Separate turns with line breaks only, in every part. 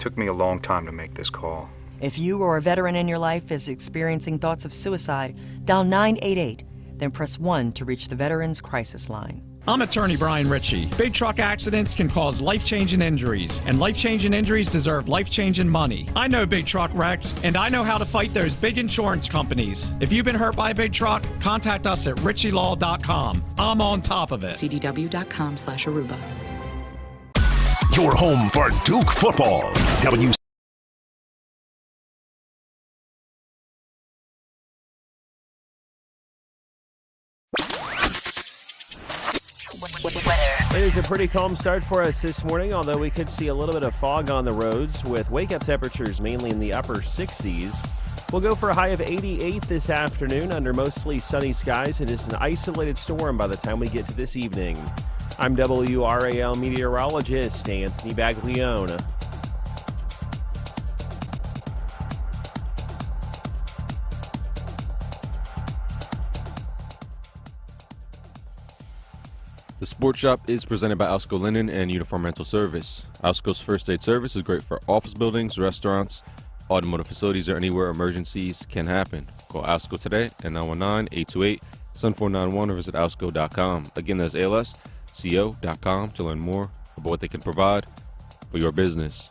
took me a long time to make this call.
If you or a veteran in your life is experiencing thoughts of suicide, dial 988, then press 1 to reach the Veterans Crisis Line.
I'm attorney Brian Ritchie. Big truck accidents can cause life-changing injuries, and life-changing injuries deserve life-changing money. I know big truck wrecks, and I know how to fight those big insurance companies. If you've been hurt by a big truck, contact us at ritchielaw.com. I'm on top of it.
CDW.com/Aruba.
Your home for Duke football.
It is a pretty calm start for us this morning, although we could see a little bit of fog on the roads with wake-up temperatures mainly in the upper 60s. We'll go for a high of 88 this afternoon under mostly sunny skies and just an isolated storm by the time we get to this evening. I'm WRAL meteorologist Anthony Baglione.
The Sports Shop is presented by Alsco Linen and Uniform Rental Service. Alsco's first aid service is great for office buildings, restaurants, automotive facilities, or anywhere emergencies can happen. Call Alsco today at 919-828-7491 or visit alsco.com. Again, that's alsco.com to learn more about what they can provide for your business.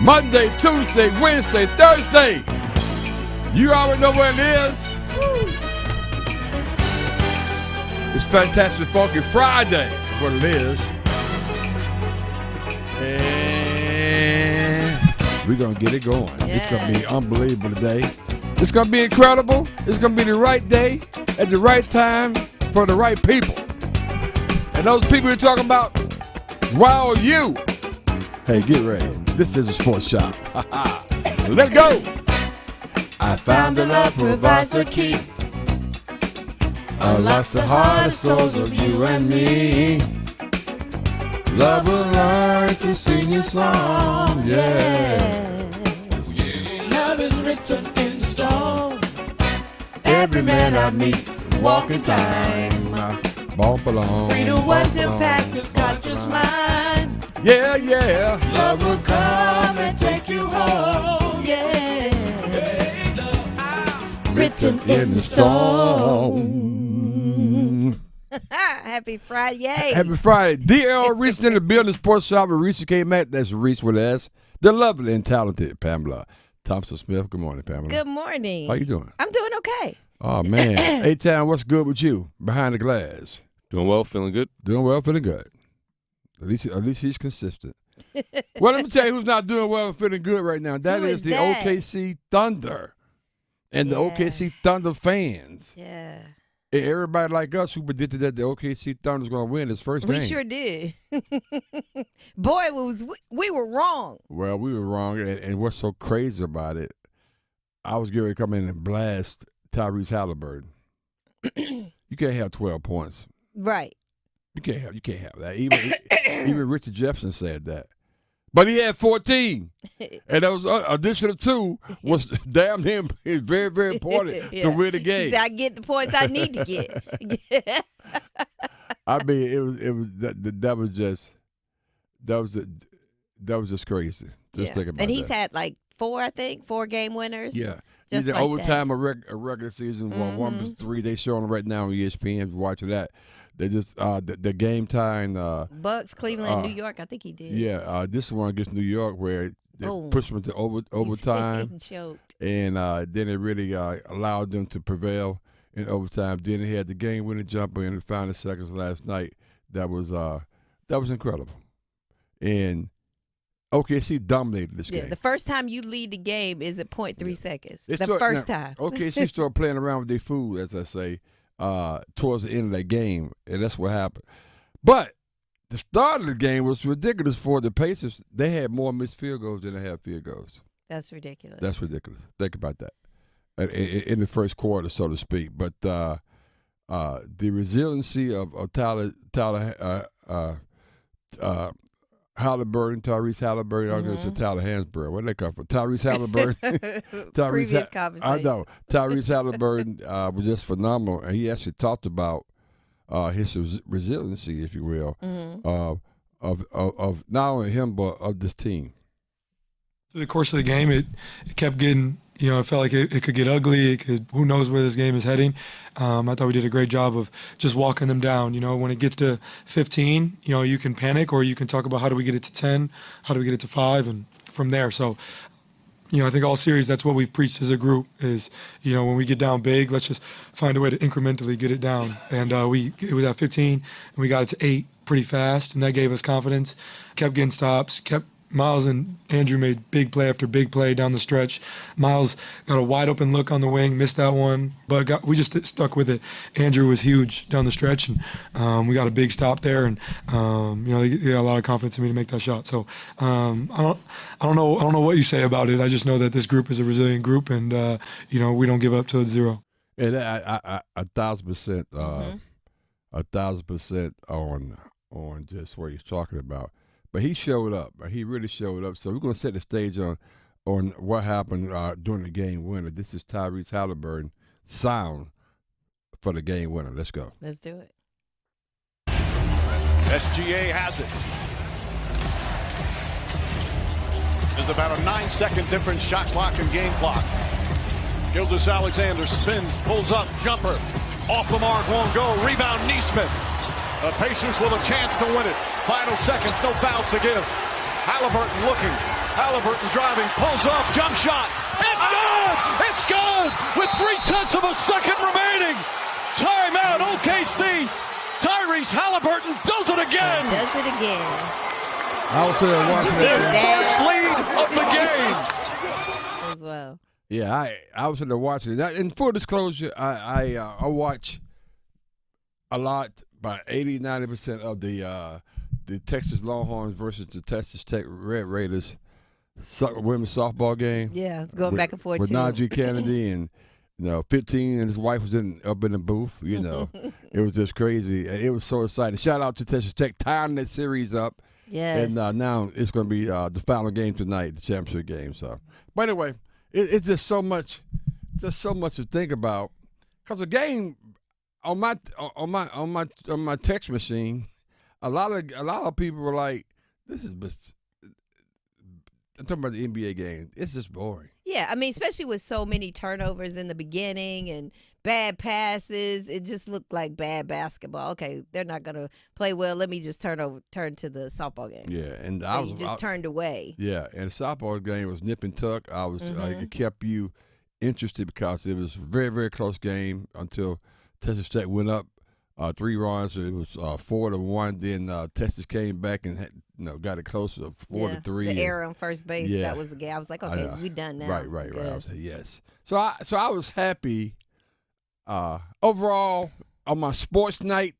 Monday, Tuesday, Wednesday, Thursday. You already know what it is. Woo. It's Fantastic Funky Friday, is what it is. And we're going to get it going. Yeah. It's going to be unbelievable today. It's going to be incredible. It's going to be the right day at the right time for the right people. And those people you're talking about, wow, you. Hey, get ready. This is a sports shop. Let's go. I found a love provides the key. Unlocks the heart and souls of you and me. Love will learn to sing your song. Yeah.
Love is written in the stone.
Every man I meet, walk in time. Bump along.
Free to one till past his conscious mind.
Yeah, yeah.
Love will come and take you home. Yeah.
Written in the stone.
Happy Friday.
Happy Friday. DL Reese in the building, sports shop with Reese Kmac. That's Reese with us. The lovely and talented Pamela Thompson-Smith. Good morning, Pamela.
Good morning.
How you doing?
I'm doing okay.
Oh, man. A-Town, what's good with you behind the glass?
Doing well, feeling good?
Doing well, feeling good. At least he's consistent. Well, let me tell you who's not doing well and feeling good right now. That is the OKC Thunder and the OKC Thunder fans.
Yeah.
And everybody like us who predicted that the OKC Thunder was going to win his first game.
We sure did. Boy, we were wrong.
Well, we were wrong. And what's so crazy about it, I was getting ready to come in and blast Tyrese Halliburton. You can't have 12 points.
Right.
You can't have that. Even Richard Jefferson said that. But he had 14. And that was addition of 2 was damn him very, very important to win the game.
He said, I get the points I need to get.
I mean, that was just crazy. Just think about that.
And he's had like 4 game winners.
Yeah.
Just
Either
like
overtime
that.
or regular season. 1 was 3. They showing right now on ESPN. If you're watching that. They just the game time.
Bucks, Cleveland, and New York. I think he did.
Yeah, this one against New York where they pushed them to overtime.
Choked.
And then it really allowed them to prevail in overtime. Then they had the game-winning jumper in the final seconds last night. That was incredible. And OKC dominated this game.
The first time you lead the game is at 0.3 seconds. First time.
OKC started playing around with their food, as I say. Towards the end of that game, and that's what happened. But the start of the game was ridiculous for the Pacers. They had more missed field goals than they had field goals.
That's ridiculous.
That's ridiculous. Think about that. In the first quarter, so to speak. But the resiliency of Tyler Halliburton, Tyrese Halliburton, I guess Tyler Hansborough. Where did they come from? Tyrese Halliburton.
Previous conversation.
I know. Tyrese Halliburton was just phenomenal, and he actually talked about his resiliency, if you will, of not only him but of this team.
Through the course of the game, it kept getting, it felt like it could get ugly. Who knows where this game is heading. I thought we did a great job of just walking them down. When it gets to 15, you can panic, or you can talk about how do we get it to 10, how do we get it to 5, and from there. So, I think all series, that's what we've preached as a group is, when we get down big, let's just find a way to incrementally get it down. And it was at 15, and we got it to 8 pretty fast, and that gave us confidence. Kept getting stops, Miles and Andrew made big play after big play down the stretch. Miles got a wide open look on the wing, missed that one, but we just stuck with it. Andrew was huge down the stretch, and we got a big stop there, and they got a lot of confidence in me to make that shot. So I don't know what you say about it. I just know that this group is a resilient group, and we don't give up till it's 0.
And I 1,000%, 1,000% on just what he's talking about. But he showed up. He really showed up. So we're going to set the stage on what happened during the game winner. This is Tyrese Halliburton sound for the game winner. Let's go.
Let's do it.
SGA has it. There's about a 9-second difference shot clock and game clock. Gilgeous-Alexander spins, pulls up, jumper. Off the mark, won't go. Rebound, Neesmith. The Pacers with a chance to win it. Final seconds, no fouls to give. Halliburton looking. Halliburton driving, pulls up, jump shot. It's good! It's good! With 0.3 of a second remaining. Timeout, OKC. Tyrese Halliburton does it again.
Does it again.
I was there watching
First lead of the game.
As well.
Yeah, I was in there watching it. In full disclosure, I watch a lot. About 80-90% of the Texas Longhorns versus the Texas Tech Red Raiders women's softball game.
Yeah, it's going back and forth
with
too.
Najee Kennedy and 15, and his wife was up in the booth. It was just crazy. And it was so exciting. Shout out to Texas Tech tying that series up.
Yes.
And now it's going to be the final game tonight, the championship game. So, but anyway, it's just so much to think about because the game. On my text machine, a lot of people were like, "This is." I'm talking about the NBA game. It's just boring.
Yeah, I mean, especially with so many turnovers in the beginning and bad passes, it just looked like bad basketball. Okay, they're not gonna play well. Let me just turn to the softball game.
Yeah, and
you just turned away.
Yeah, and the softball game was nip and tuck. It kept you interested because it was a very, very close game until Texas Tech went up 3 runs. It was 4-1. Then Texas came back and got it closer, 4-3.
The error on first base.
Yeah.
That was the game. I was like, okay, we done now.
Right. I was like, yes. So I was happy. Overall, on my sports night,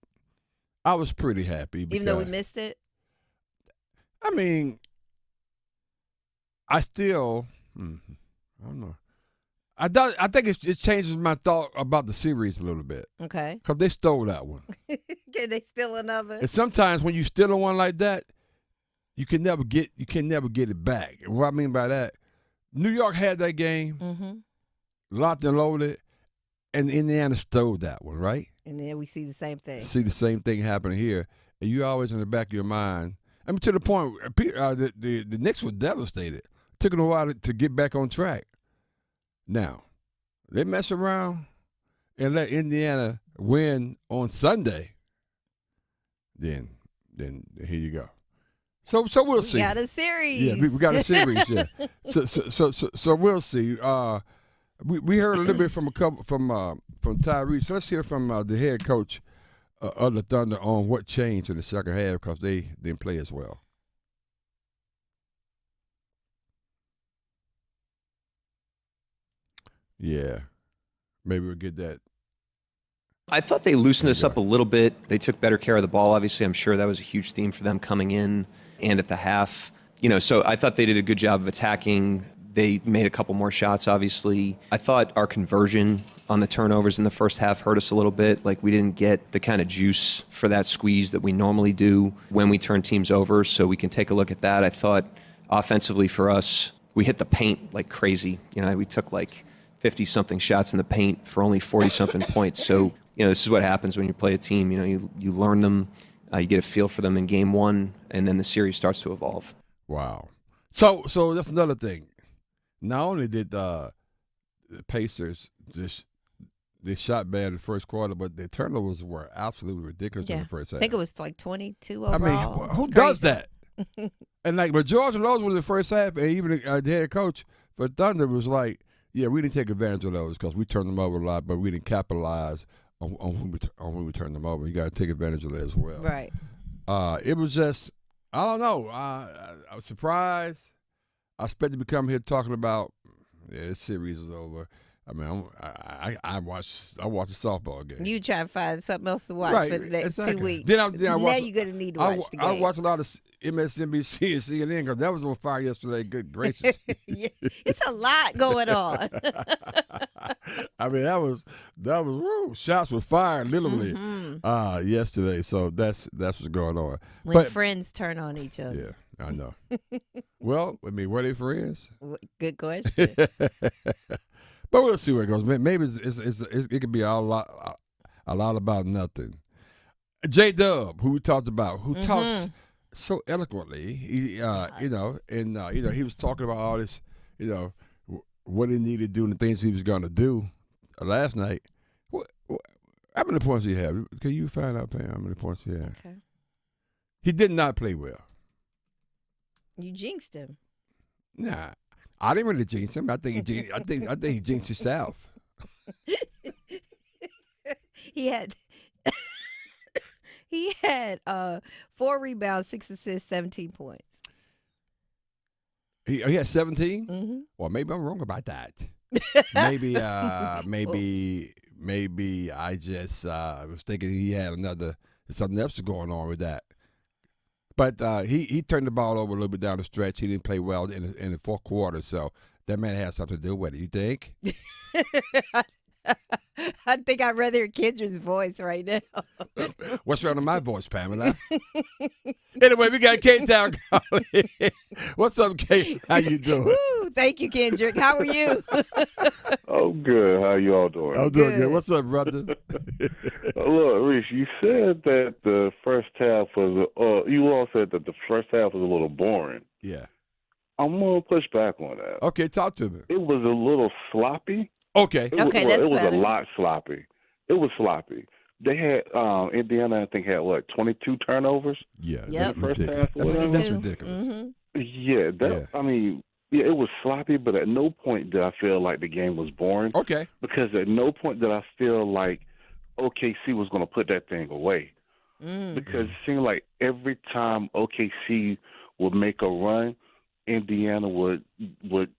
I was pretty happy.
Even though we missed it.
I mean, I still, I don't know. I think it changes my thought about the series a little bit.
Okay.
Because they stole that one.
Can they steal another?
And sometimes when you steal one like that, you can never get it back. And what I mean by that, New York had that game, locked and loaded, and Indiana stole that one, right?
And then we see the same thing.
See the same thing happening here, and you always in the back of your mind. I mean, to the point, the Knicks were devastated. Took them a while to get back on track. Now, they mess around and let Indiana win on Sunday. Then here you go. So we'll see.
We got a series.
Yeah, we got a series. Yeah. So we'll see. We heard a little bit from Tyrese. So let's hear from the head coach of the Thunder on what changed in the second half because they didn't play as well. Yeah, maybe we'll get that.
I thought they loosened us up a little bit. They took better care of the ball. Obviously, I'm sure that was a huge theme for them coming in and at the half. So I thought they did a good job of attacking. They made a couple more shots, obviously. I thought our conversion on the turnovers in the first half hurt us a little bit. Like, we didn't get the kind of juice for that squeeze that we normally do when we turn teams over, so we can take a look at that. I thought offensively for us, we hit the paint like crazy. We took like 50-something shots in the paint for only 40-something points. So, this is what happens when you play a team. You learn them, you get a feel for them in game one, and then the series starts to evolve.
Wow. So that's another thing. Not only did the Pacers they shot bad in the first quarter, but their turnovers were absolutely ridiculous in the first half.
I think it was like 22 overall.
I mean, who does that? But George Rose was in the first half, and even the head coach for Thunder was like, yeah, we didn't take advantage of those because we turned them over a lot, but we didn't capitalize on when we turned them over. You got to take advantage of that as well.
Right.
It was just, I don't know. I was surprised. I expected to come here talking about, this series is over. I mean, I watched the softball game.
You try to find something else to watch for the next 2 weeks. Now you're going to need to watch the games.
I watched a lot of MSNBC and CNN because that was on fire yesterday. Good gracious.
Yeah, it's a lot going on.
I mean, that was shots were fired literally yesterday. So that's what's going on.
When friends turn on each other.
Yeah, I know. Well, I mean, were they friends?
Good question.
But we'll see where it goes. Maybe it could be a lot about nothing. J-Dub, who we talked about, who talks so eloquently, he was talking about all this, what he needed to do and the things he was going to do last night. How many points did he have? Can you find out, Pam, how many points he had?
Okay.
He did not play well.
You jinxed him.
Nah. I didn't really jinx him. I think he jinxed himself.
He had 4 rebounds, 6 assists, 17 points.
He had 17?
Mm-hmm.
Well, maybe I'm wrong about that. maybe I just was thinking he had something else going on with that. But he turned the ball over a little bit down the stretch. He didn't play well in the fourth quarter, so that might have something to do with it. You think?
I think I'd rather hear Kendra's voice right now.
What's wrong with my voice, Pamela? Anyway, we got Kate Town calling. What's up, Kate? How you doing?
Woo, thank you, Kendrick. How are you?
Oh, good. How you all doing?
I'm doing good. What's up, brother?
Look, Reese, you said that the first half was. You all said that the first half was a little boring.
Yeah.
I'm gonna push back on that.
Okay, talk to me.
It was a little sloppy.
Okay.
It was a lot sloppy. It was sloppy. They had Indiana, I think, had 22 turnovers.
Yeah,
in the first half.
That's ridiculous.
Mm-hmm.
Yeah, I mean, it was sloppy, but at no point did I feel like the game was boring.
Okay.
Because at no point did I feel like OKC was going to put that thing away. Because it seemed like every time OKC would make a run, Indiana would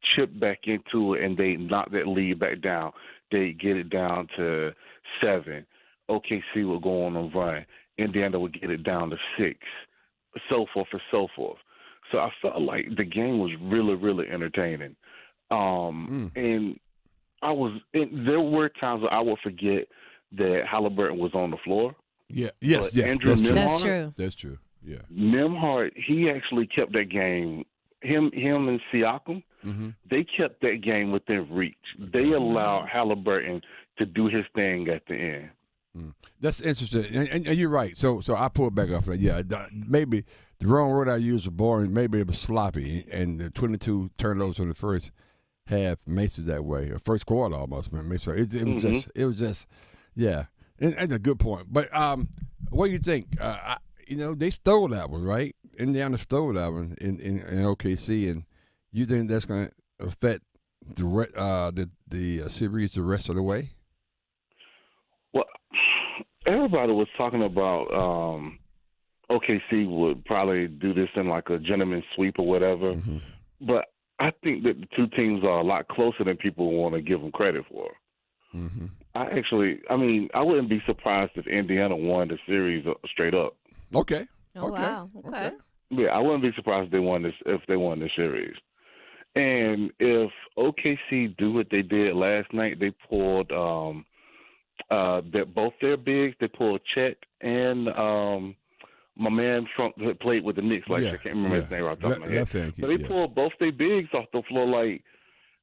chip back into it, and they knock that lead back down. They get it down to 7. OKC would go on a run. Indiana would get it down to 6, so forth and so forth. So I felt like the game was really, really entertaining. And there were times where I would forget that Halliburton was on the floor.
Yeah, yes,
but
yeah,
Andrew
that's true.
That's true.
That's true. Yeah.
Nembhard, he actually kept that game. Him and Siakam, they kept that game within reach. They allowed Halliburton to do his thing at the end.
That's interesting, and you're right. So I pulled back off that. Yeah, maybe the wrong word I used was boring. Maybe it was sloppy, and the 22 turnovers in the first half makes it that way. Or first quarter almost, man. So it was just, yeah, and a good point. But what do you think? They stole that one, right? Indiana stole that one in OKC, and you think that's going to affect the series the rest of the way?
Well, everybody was talking about OKC would probably do this in like a gentleman's sweep or whatever, but I think that the two teams are a lot closer than people want to give them credit for.
Mm-hmm.
I wouldn't be surprised if Indiana won the series straight up.
Okay.
Oh, wow. Okay.
Yeah, I wouldn't be surprised if they won the series. And if OKC do what they did last night, they pulled both their bigs. They pulled Chet and my man that played with the Knicks. I can't remember his name right off the top of my head. But they pulled both their bigs off the floor. Like,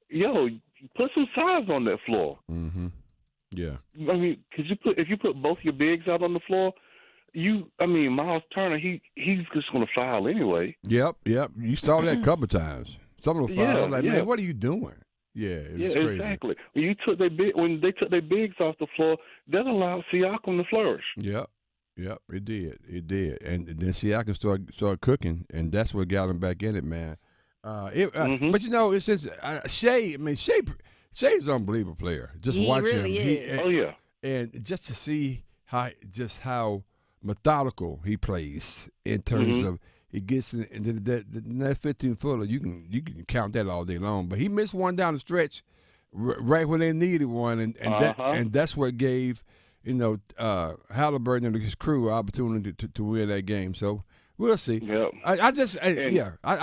yo, put some size on that floor.
Mm-hmm. Yeah.
I mean, if you put both your bigs out on the floor, Miles Turner, he's just going to foul anyway.
Yep. You saw that a couple times. Some of them foul. Man, what are you doing? Yeah, it's crazy.
Exactly. When they took their bigs off the floor, that allowed Siakam to flourish.
Yep, it did. And then Siakam started cooking, and that's what got him back in it, man. But it's just Shea. I mean, Shea's an unbelievable player. Just watch him.
Really is.
Oh yeah.
And just to see how methodical he plays in terms of he gets in that 15-footer. You can count that all day long. But he missed one down the stretch right when they needed one, and that's what gave Halliburton and his crew an opportunity to win that game. So we'll see.
Yep.
I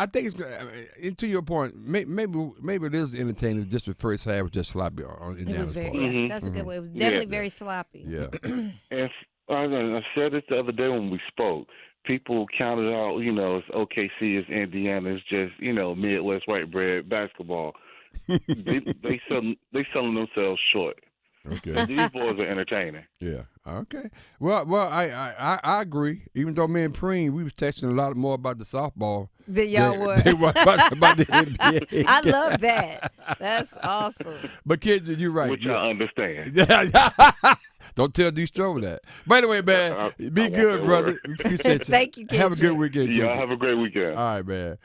think it's to your point. Maybe it is entertaining. Just the first half was just sloppy.
It was very. That's a good way. It was definitely very sloppy.
Yeah.
And I said it the other day when we spoke. People counted out, it's OKC, it's Indiana, it's just, Midwest white bread basketball. they selling themselves short.
Okay.
These boys are entertaining.
Yeah. Okay. Well, I agree. Even though me and Preem, we was texting a lot more about the softball
than y'all were.
They were about the NBA.
I love that. That's awesome.
But kids, you're right.
Which I understand.
Don't tell D. Stroh that. By the way, man, be good, brother. Appreciate you.
Thank you, Kendrick.
Have a good weekend.
Yeah, have a great weekend.
All right, man.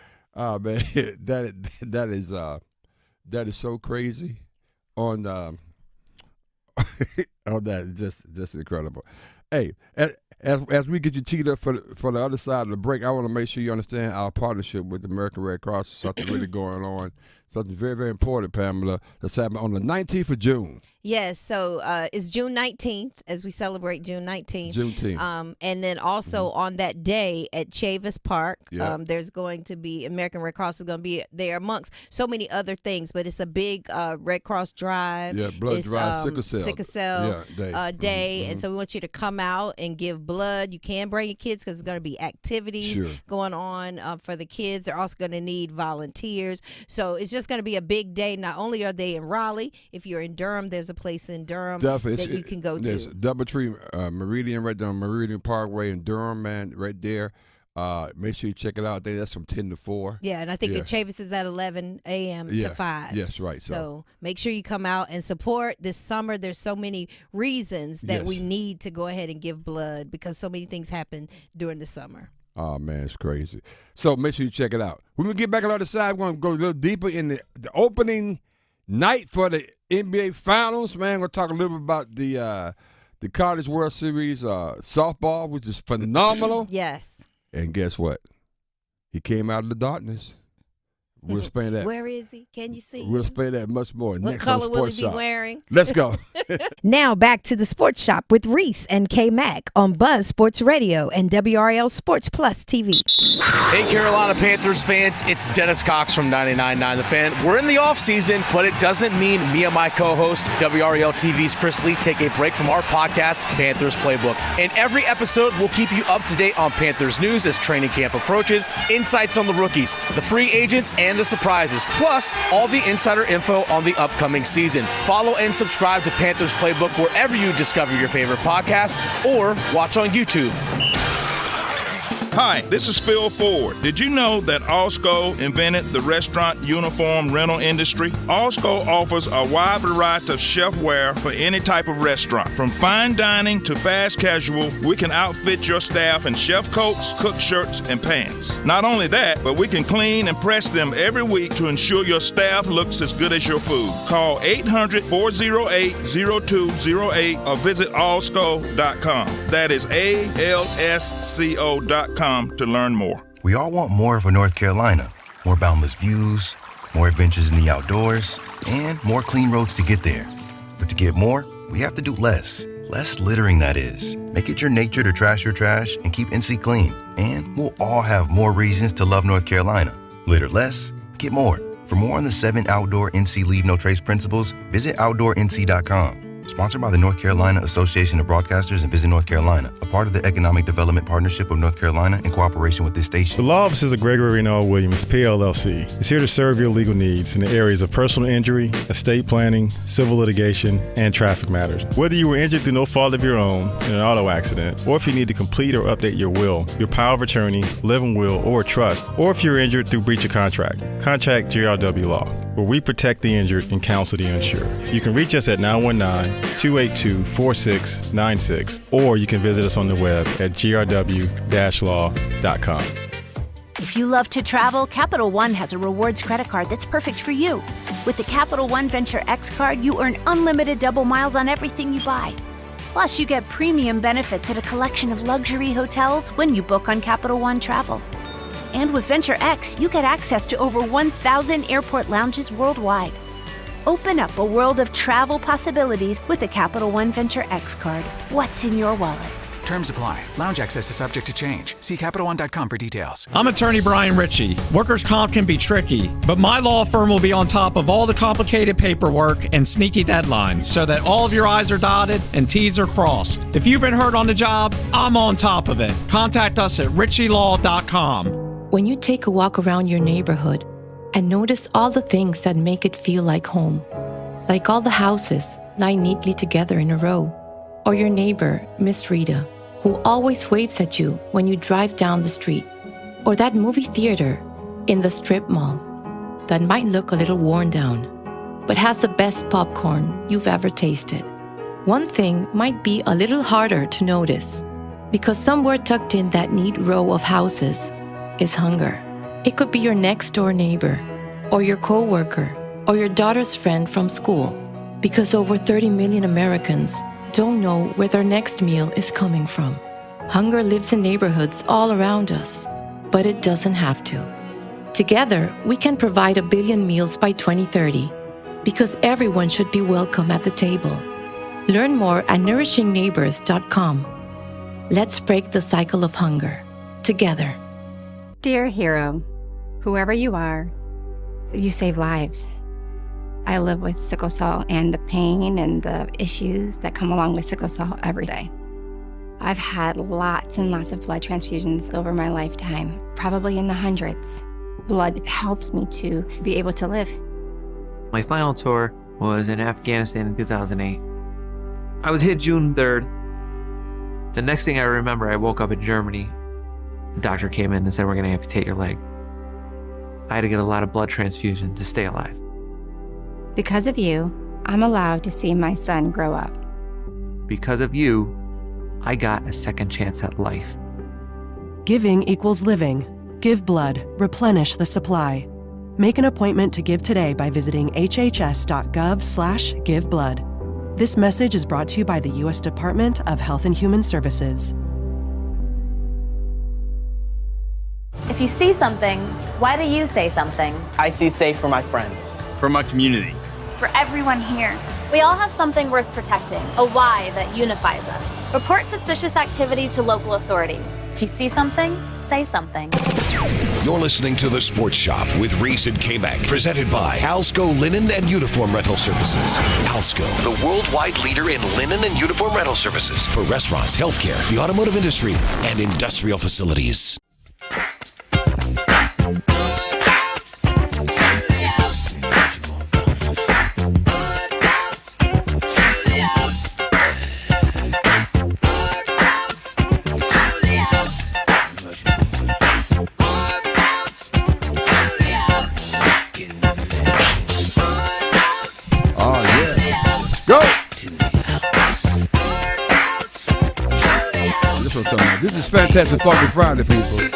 That is so crazy. On that, just incredible. Hey, as we get you teed up for the other side of the break, I want to make sure you understand our partnership with the American Red Cross. Something really going on. Something very, very important, Pamela. That's happening on the 19th of June.
Yes, so it's June 19th as we celebrate June 19th.
Juneteenth.
And then also on that day at Chavis Park,
Yep.
there's going to be American Red Cross is going to be there amongst so many other things, but it's a big Red Cross drive.
Yeah, blood drive,
sickle cell
day.
And so we want you to come out and give blood. You can bring your kids because there's going to be activities going on for the kids. They're also going to need volunteers. So it's just going to be a big day. Not only are they in Raleigh, if you're in Durham, there's a place in Durham that you can go
there's
to.
Doubletree Meridian right there on Meridian Parkway in Durham, man, right there. Make sure you check it out. I think that's from 10 to 4.
Yeah, and I think the Chavis is at 11 a.m. to 5.
Yes, right.
So make sure you come out and support this summer. There's so many reasons that we need to go ahead and give blood because so many things happen during the summer.
Oh, man, it's crazy. So make sure you check it out. When we get back on the other side, we're going to go a little deeper in the opening night for the NBA Finals, man. We're going to talk a little bit about the College World Series softball, which is phenomenal.
Yes.
And guess what? He came out of the darkness. We'll explain that.
Where is he? Can you see?
We'll explain that much more.
What
next
color
on
will he
Sports
be
Shop.
wearing?
Let's go.
Now back to the Sports Shop with Reese and Kmac on Buzz Sports Radio and WRL Sports Plus TV.
Hey, Carolina Panthers fans, it's Dennis Cox from 99.9 The Fan. We're in the offseason, but it doesn't mean me and my co-host, WRL TV's Chris Lee, take a break from our podcast, Panthers Playbook. In every episode, we'll keep you up to date on Panthers news as training camp approaches, insights on the rookies, the free agents, and the surprises, plus all the insider info on the upcoming season. Follow and subscribe to Panthers Playbook wherever you discover your favorite podcast or watch on YouTube.
Hi, this is Phil Ford. Did you know that Allsco invented the restaurant uniform rental industry? Allsco offers a wide variety of chefware for any type of restaurant. From fine dining to fast casual, we can outfit your staff in chef coats, cook shirts, and pants. Not only that, but we can clean and press them every week to ensure your staff looks as good as your food. Call 800-408-0208 or visit allsco.com. That is ALSCO.com to learn more.
We all want more of a North Carolina. More boundless views, more adventures in the outdoors, and more clean roads to get there. But to get more, we have to do less. Less littering, that is. Make it your nature to trash your trash and keep NC clean. And we'll all have more reasons to love North Carolina. Litter less, get more. For more on the 7 outdoor NC Leave No Trace principles, visit OutdoorNC.com. Sponsored by the North Carolina Association of Broadcasters and Visit North Carolina, a part of the Economic Development Partnership of North Carolina in cooperation with this station.
The law offices of Gregory and R. Williams, PLLC, is here to serve your legal needs in the areas of personal injury, estate planning, civil litigation, and traffic matters. Whether you were injured through no fault of your own in an auto accident, or if you need to complete or update your will, your power of attorney, living will, or a trust, or if you're injured through breach of contract, contact GRW Law, where we protect the injured and counsel the uninsured. You can reach us at 919-282-4696, or you can visit us on the web at grw-law.com.
If you love to travel, Capital One has a rewards credit card that's perfect for you. With the Capital One Venture X card, you earn unlimited double miles on everything you buy. Plus, you get premium benefits at a collection of luxury hotels when you book on Capital One Travel. And with Venture X, you get access to over 1,000 airport lounges worldwide. Open up a world of travel possibilities with the Capital One Venture X card. What's in your wallet?
Terms apply. Lounge access is subject to change. See CapitalOne.com for details.
I'm attorney Brian Ritchie. Workers' comp can be tricky, but my law firm will be on top of all the complicated paperwork and sneaky deadlines so that all of your I's are dotted and T's are crossed. If you've been hurt on the job, I'm on top of it. Contact us at ritchielaw.com.
When you take a walk around your neighborhood and notice all the things that make it feel like home, like all the houses lying neatly together in a row, or your neighbor, Miss Rita, who always waves at you when you drive down the street, or that movie theater in the strip mall that might look a little worn down, but has the best popcorn you've ever tasted. One thing might be a little harder to notice, because somewhere tucked in that neat row of houses is hunger. It could be your next door neighbor, or your coworker, or your daughter's friend from school, because over 30 million Americans don't know where their next meal is coming from. Hunger lives in neighborhoods all around us, but it doesn't have to. Together, we can provide 1 billion meals by 2030, because everyone should be welcome at the table. Learn more at nourishingneighbors.com. Let's break the cycle of hunger together.
Dear hero, whoever you are, you save lives. I live with sickle cell and the pain and the issues that come along with sickle cell every day. I've had lots and lots of blood transfusions over my lifetime, probably in the hundreds. Blood helps me to be able to live.
My final tour was in Afghanistan in 2008. I was hit June 3rd. The next thing I remember, I woke up in Germany. The doctor came in and said, "We're going to amputate your leg." I had to get a lot of blood transfusion to stay alive.
Because of you, I'm allowed to see my son grow up.
Because of you, I got a second chance at life.
Giving equals living. Give blood. Replenish the supply. Make an appointment to give today by visiting hhs.gov/giveblood. This message is brought to you by the U.S. Department of Health and Human Services.
If you see something, why do you say something?
I see safe for my friends.
For my community.
For everyone here. We all have something worth protecting, a why that unifies us. Report suspicious activity to local authorities. If you see something, say something.
You're listening to The Sports Shop with Reese and Kmac, presented by Alsco Linen and Uniform Rental Services. Alsco, the worldwide leader in linen and uniform rental services for restaurants, healthcare, the automotive industry, and industrial facilities.
This is Fantastic Funky Friday, people. If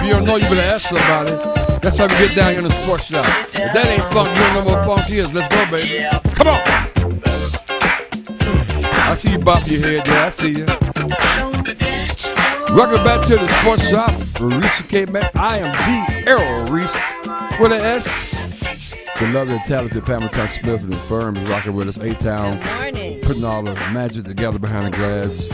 you don't know, you better ask somebody. That's how we get down here in the sports shop. If that ain't funk, you don't know what funk is. Let's go, baby. Come on. I see you bop your head there. I see you. Welcome back to the sports shop with Reese and Kmac. I am the Arrow Reese with an S. The lovely and talented Pamela Smith and the firm is rocking with us. A-Town.
Good morning.
Putting all the magic together behind the glass.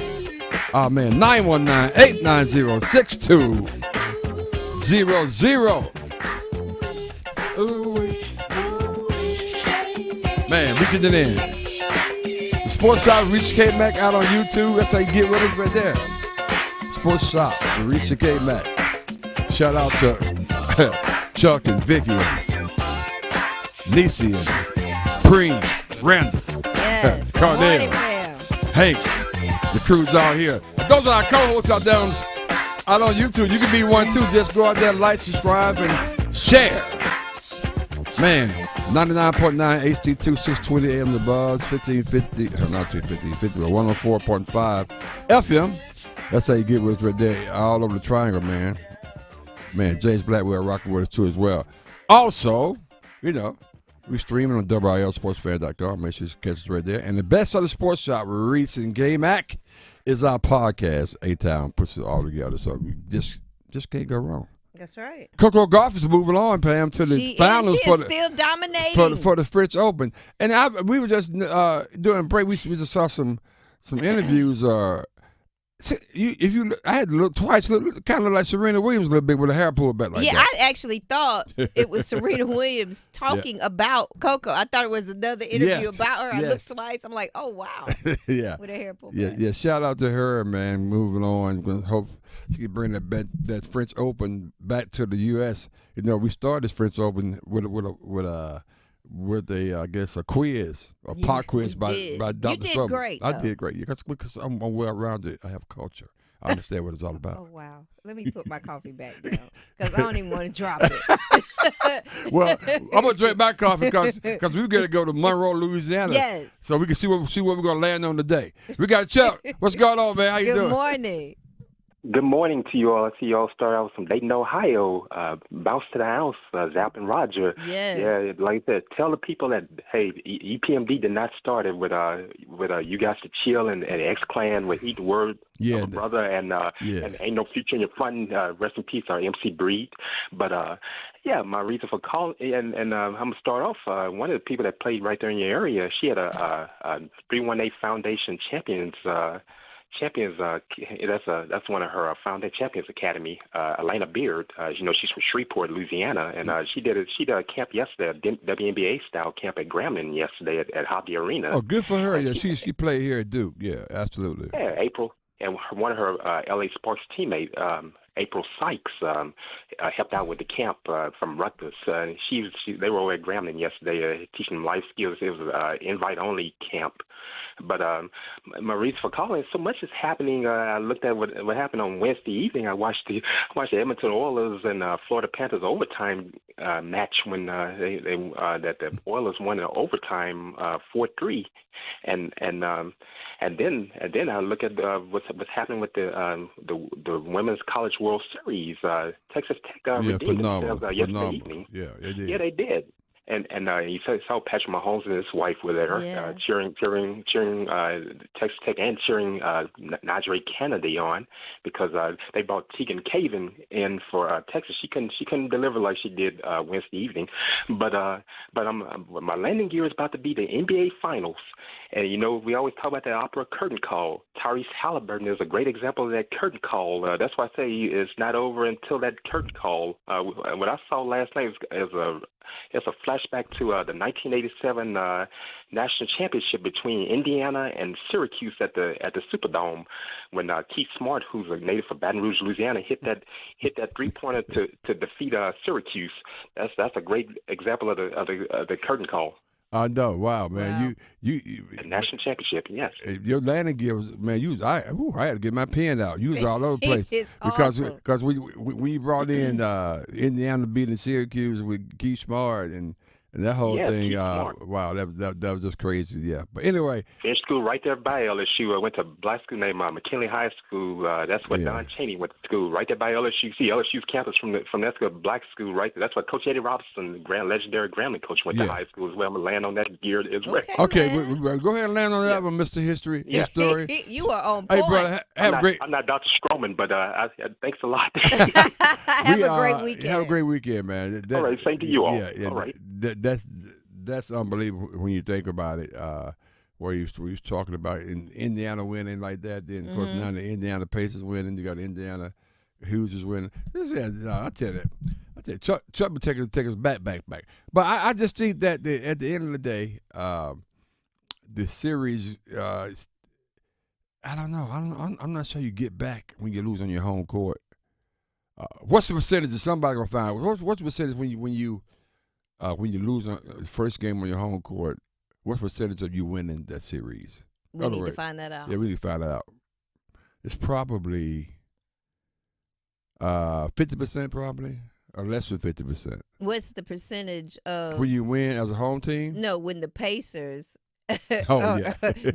Oh, man. 919-890-6200. Ooh. Man, we get it in. The Sports Shop with Reese Kmac out on YouTube. That's how you get with us right there. Sports Shop with Reese Kmac. Shout out to Chuck and Vicky and Niecy and Preem, Randall,
yes.
Cardell, Hank. The crew's out here. Those are our co-hosts out there out on YouTube. You can be one too. Just go out there, like, subscribe, and share. Man, 99.9 HD2, 620 AM The Buzz, 1550, not 1550, but 104.5 FM. That's how you get with us right there, all over the triangle, man. Man, James Blackwell rocking with us too as well. Also, you know, we streaming on WRLSportsFan.com. Make sure you catch us right there. And the best of the Sports Shop with Reese and Kmac is our podcast. A-Town puts it all together, so we just can't go wrong.
That's right.
Coco Gauff is moving on, Pam, to the finals
she is still dominating
for the French Open. And we were just doing break. We just saw some interviews. I had to look twice. Kind of like Serena Williams a little bit with a hair pulled back like that.
Yeah, I actually thought it was Serena Williams talking about Coco. I thought it was another interview about her. I looked twice. I'm like, oh wow.
Yeah.
With her hair pulled
back. Yeah. Shout out to her, man. Moving on. Hope she can bring that French Open back to the U.S. You know, we started this French Open with a I guess a quiz, a pop quiz by Dr.
You did
Summer.
great.
I did great because I'm well-rounded. I have culture. I understand what it's all about.
Oh, wow. Let me put my coffee back down because I don't even want to drop it.
Well, I'm going to drink my coffee because we got to go to Monroe, Louisiana.
Yes.
So we can see what we're going to land on today. We got Chuck. What's going on, man? How you doing?
Good morning.
Good morning to you all. I see you all start out from Dayton, Ohio. Bounce to the house, Zap and Roger.
Yes.
Yeah, like that. Tell the people that, hey, EPMD did not start it with you guys to chill and X-Clan with Eat the Word of a Brother and Ain't No Future in Your Fun. Rest in peace, our MC Breed. But, yeah, my reason for calling, and I'm going to start off, one of the people that played right there in your area, she had a 318 Foundation Champions that's one of her founded Champions Academy. Elena Beard, she's from Shreveport, Louisiana, and she did a camp yesterday, a WNBA style camp at Grambling yesterday at Hobby Arena.
Oh, good for her. Yeah, she played here at Duke. Yeah, absolutely.
Yeah, April, and one of her LA Sparks teammates, April Sykes, helped out with the camp from Rutgers. They were over at Grambling yesterday teaching them life skills. It was an invite-only camp. But Maurice, for calling, so much is happening. I looked at what happened on Wednesday evening. I watched the Edmonton Oilers and Florida Panthers overtime match when that the Oilers won in overtime 4-3, and then I look at what's happening with the Women's College World Series. Texas Tech redeemed themselves yesterday evening.
Yeah, they did.
Yeah, they did. And you saw Patrick Mahomes and his wife were there cheering Texas Tech and cheering Najee Kennedy on because they brought Tegan Caven in for Texas. She couldn't deliver like she did Wednesday evening, but my landing gear is about to be the NBA Finals. And, we always talk about that opera curtain call. Tyrese Halliburton is a great example of that curtain call. That's why I say it's not over until that curtain call. What I saw last night is a flashback to the 1987 national championship between Indiana and Syracuse at the Superdome when Keith Smart, who's a native of Baton Rouge, Louisiana, hit that 3-pointer to defeat Syracuse. That's a great example of the curtain call.
I know. Wow, man.
Wow. You a national championship, yes.
Your landing gear was, man, I had to get my pen out. You was all over the place. Because we brought in Indiana beating Syracuse with Keith Smart and that whole thing. Wow, that was just crazy. Yeah. But anyway.
Finished school right there by LSU. I went to a black school named McKinley High School. That's where Don Chaney went to school, right there by LSU. See LSU's campus from that school, black school right there. That's where Coach Eddie Robinson, the legendary Grambling coach, went to high school as well. I'm going to land on that gear as well.
Okay, go ahead and land on that one, Mr. History.
Yeah.
Story.
You are on point.
Hey, brother,
I'm not Dr. Stroman, but thanks a lot.
Have a great weekend.
Have a great weekend, man.
All right, same to you all.
Yeah,
all right.
that's unbelievable when you think about it. Where he was talking about in Indiana winning like that. Then of course now the Indiana Pacers winning. You got Indiana Hoosiers winning. I tell you, Chuck will take us back. But I just think that at the end of the day, the series. I don't know. I'm not sure you get back when you lose on your home court. What's the percentage? Is somebody gonna find? What's the percentage when you lose on the first game on your home court? What's the percentage of you winning that series?
We need to find that out.
Yeah, we need to find that out. It's probably 50%, probably, or less than 50%.
What's the percentage of
when you win as a home team?
No, when the Pacers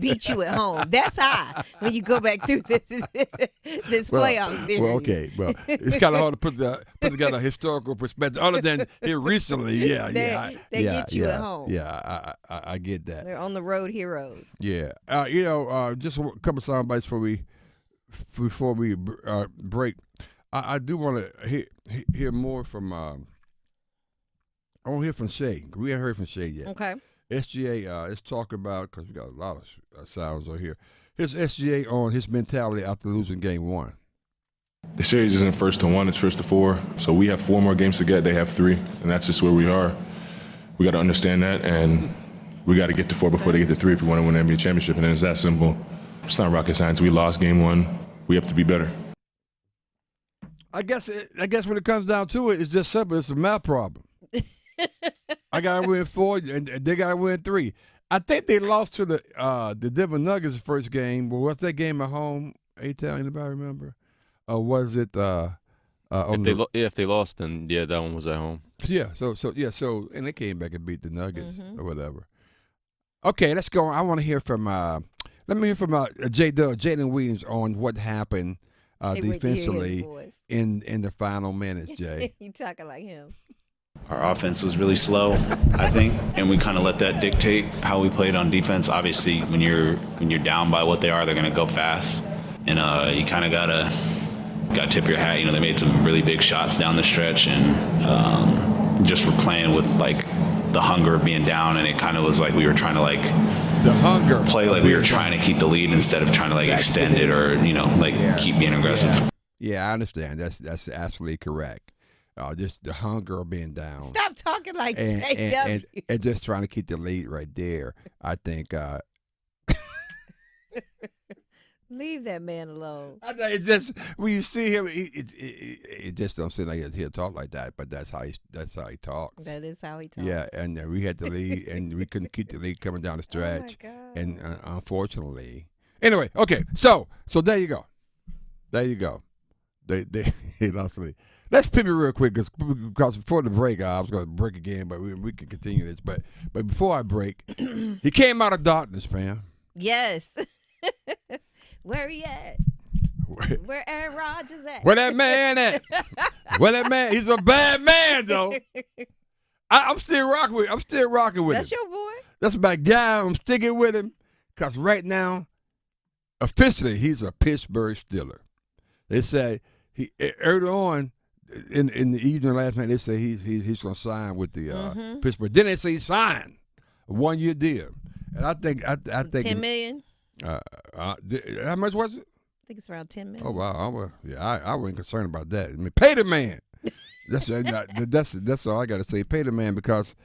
beat
you at home. That's high when you go back through this playoff series.
Well, okay. Well, it's kind of hard to put together a historical perspective. Other than here recently,
they get you at home.
Yeah, I get that.
They're on the road heroes.
Yeah, just a couple of sound bites before we break. I do want to hear more from. I want to hear from Shay. We haven't heard from Shay yet.
Okay.
SGA, let's talk about, because we got a lot of sounds over here. Here's SGA on his mentality after losing game one.
The series isn't 1-1, it's 1-4. So we have 4 more games to get, they have 3, and that's just where we are. We got to understand that, and we got to get to 4 before they get to 3 if we want to win the NBA championship, and then it's that simple. It's not rocket science. We lost game 1. We have to be better.
I guess when it comes down to it, it's just simple. It's a math problem. I gotta win 4, and they gotta win 3. I think they lost to the Denver Nuggets first game. Well, what's that game at home? A-Town, anybody remember? Or was it?
If they lost, then that one was at home.
Yeah. So and they came back and beat the Nuggets or whatever. Okay, let's go. I want to hear from. Let me hear from Jalen Williams on what happened defensively in the final minutes. Jay,
you talking like him.
Our offense was really slow, I think, and we kind of let that dictate how we played on defense. Obviously, when you're down by what they are, they're going to go fast, and you kind of gotta tip your hat. They made some really big shots down the stretch, and just were playing with like the hunger of being down, and it kind of was like we were trying to
the hunger
play like we were trying to keep the lead instead of trying to extend it or keep being aggressive.
Yeah, I understand. That's absolutely correct. Just the hunger of being down.
Stop talking like JW.
And just trying to keep the lead right there. I think.
Leave that man alone.
I know, it just when you see him, it just don't seem like he'll talk like that. But that's how he talks.
That is how he talks.
Yeah, and we had the lead, and we couldn't keep the lead coming down the stretch.
Oh my God.
And unfortunately, anyway, okay. So there you go. They lost the lead. Let's pivot real quick because before the break, I was going to break again, but we can continue this. But before I break, he came out of darkness, fam.
Yes. Where he at? Where Aaron Rodgers at?
Where that man at? Where that man? He's a bad man, though. I'm still rocking with him.
That's your boy?
That's my guy. I'm sticking with him because right now, officially, he's a Pittsburgh Steeler. They say early on, in the evening last night, they say he's going to sign with the Pittsburgh. Then they say he signed a 1-year deal, and I think
$10 million.
How much was it?
I think it's around $10 million.
Oh wow! I wasn't concerned about that. I mean, pay the man. That's all I got to say. Pay the man because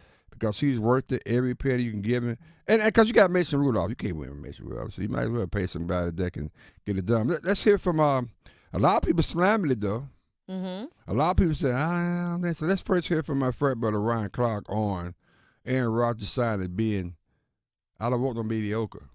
he's worth it. Every penny you can give him, and because you got Mason Rudolph, you can't win with Mason Rudolph, so you might as well pay somebody that can get it done. Let's hear from a lot of people slamming it though.
Mm-hmm.
A lot of people say, I don't think so. Let's first hear from my frat brother Ryan Clark on Aaron Rodgers' side of being, I don't want no mediocre.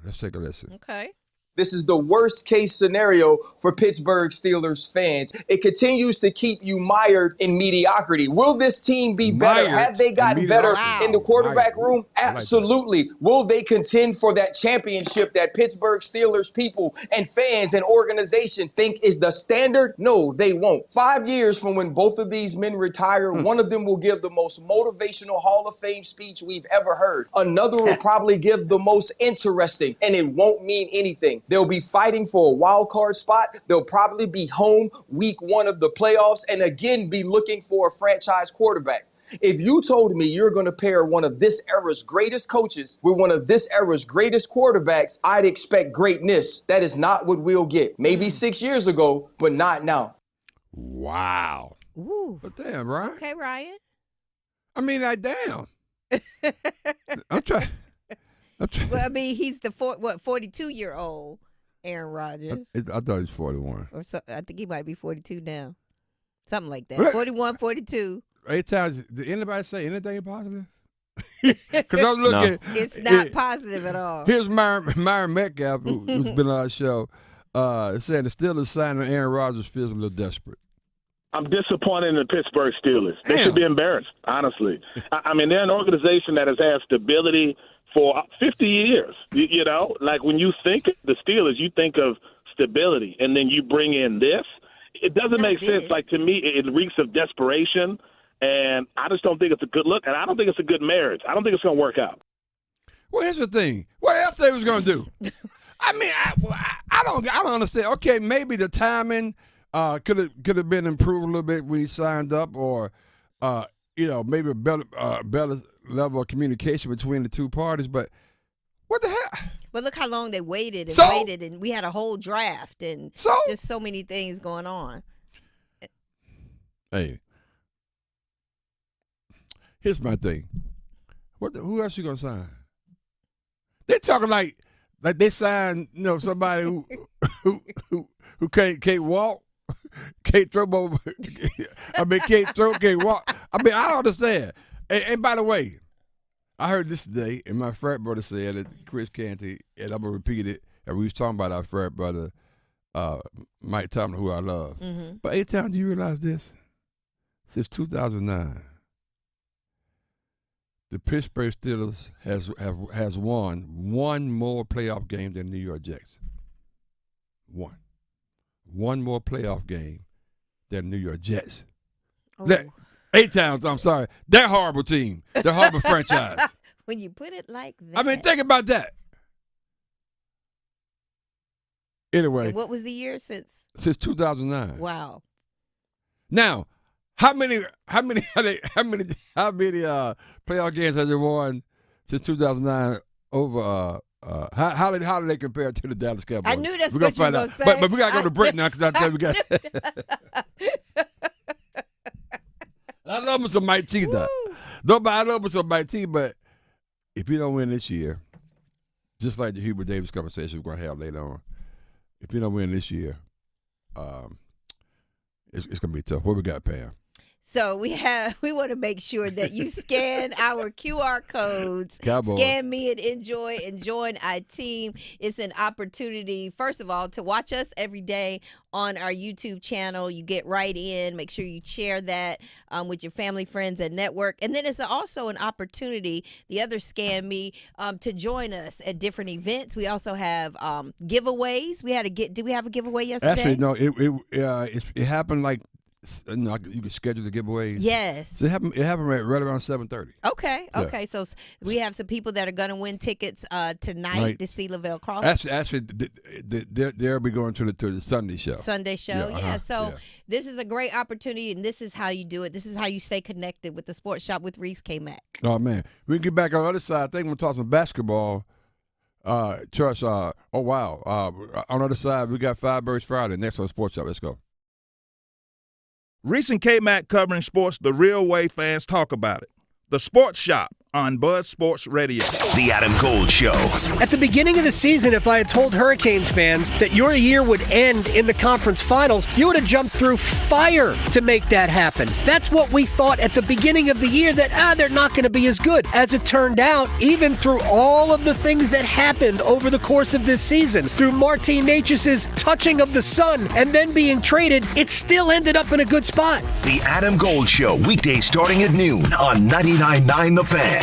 Let's take a listen.
Okay.
This is the worst case scenario for Pittsburgh Steelers fans. It continues to keep you mired in mediocrity. Will this team be better? Have they gotten better in the quarterback room? Absolutely. Will they contend for that championship that Pittsburgh Steelers people and fans and organization think is the standard? No, they won't. 5 years from when both of these men retire, one of them will give the most motivational Hall of Fame speech we've ever heard. Another will probably give the most interesting, and it won't mean anything. They'll be fighting for a wild card spot. They'll probably be home week 1 of the playoffs and again be looking for a franchise quarterback. If you told me you're going to pair one of this era's greatest coaches with one of this era's greatest quarterbacks, I'd expect greatness. That is not what we'll get. Maybe 6 years ago, but not now.
Wow.
Ooh.
But damn, Ryan.
Okay, Ryan.
I mean, like, damn. I'm trying.
Well, I mean, he's the 42-year-old Aaron Rodgers.
I thought he was 41.
Or so, I think he might be 42 now. Something like that. 41, 42.
8 times. Did anybody say anything positive? Because I'm looking.
No. It's not positive at all.
Here's Myron Metcalf, who's been on our show, saying the Steelers signing Aaron Rodgers feels a little desperate.
I'm disappointed in the Pittsburgh Steelers. They should be embarrassed, honestly. I mean, they're an organization that has had stability for 50 years. You know, like when you think of the Steelers, you think of stability, and then you bring in this. It doesn't make sense. Like, to me, it reeks of desperation, and I just don't think it's a good look, and I don't think it's a good marriage. I don't think it's going to work out.
Well, here's the thing. What else they was going to do? I mean, I don't understand. Okay, maybe the timing could have been improved a little bit when he signed up, or maybe a better level of communication between the two parties. But what the hell?
But look how long they waited, and we had a whole draft, and just so many things going on.
Hey, here's my thing. Who else you gonna sign? They're talking like they signed, somebody who can't walk, can't throw over. Can't walk. I mean, I don't understand. And by the way, I heard this today, and my frat brother said it, Chris Canty, and I'm going to repeat it, and we was talking about our frat brother, Mike Tomlin, who I love. Mm-hmm. But 8 times, do you realize this? Since 2009, the Pittsburgh Steelers has won one more playoff game than New York Jets. One more playoff game than New York Jets. Oh. 8 times, I'm sorry. That horrible team. That horrible franchise.
When you put it like that.
I mean, think about that. Anyway.
And what was the year since?
Since 2009.
Wow.
Now, how many playoff games have they won since 2009 over how do they compare to the Dallas Cowboys?
I knew that's what you were going to say.
But we got to go to break now because I tell you we got I love me some Mike T, though. I love me some Mike T, but if you don't win this year, just like the Hubert Davis conversation we're going to have later on, if you don't win this year, it's going to be tough. What we got, Pam?
So we want to make sure that you scan our QR codes,
Cowboy.
Scan me and enjoy and join our team. It's an opportunity, first of all, to watch us every day on our YouTube channel. You get right in. Make sure you share that with your family, friends, and network. And then it's also an opportunity, the other Scan Me, to join us at different events. We also have giveaways. Did we have a giveaway yesterday?
Actually, no. It happened like. You can schedule the giveaways.
Yes.
So it happened right around 7:30.
Okay.
Yeah.
Okay. So we have some people that are going to win tickets tonight to see Lavelle Crawford.
Actually, they'll be going to the Sunday show.
Sunday show. Yeah. So
yeah.
This is a great opportunity, and this is how you do it. This is how you stay connected with the Sports Shop with Reese Kmac.
Oh man, we can get back on the other side. I think we'll talk some basketball. Church. Oh wow. On the other side, we got Five Birds Friday next on Sports Shop. Let's go.
Reese and Kmac covering sports the real way fans talk about it. The Sports Shop on Buzz Sports Radio.
The Adam Gold Show.
At the beginning of the season, if I had told Hurricanes fans that your year would end in the conference finals, you would have jumped through fire to make that happen. That's what we thought at the beginning of the year, that they're not going to be as good. As it turned out, even through all of the things that happened over the course of this season, through Martin Necas's touching of the sun and then being traded, it still ended up in a good spot.
The Adam Gold Show, weekdays starting at noon on 99.9 The Fan.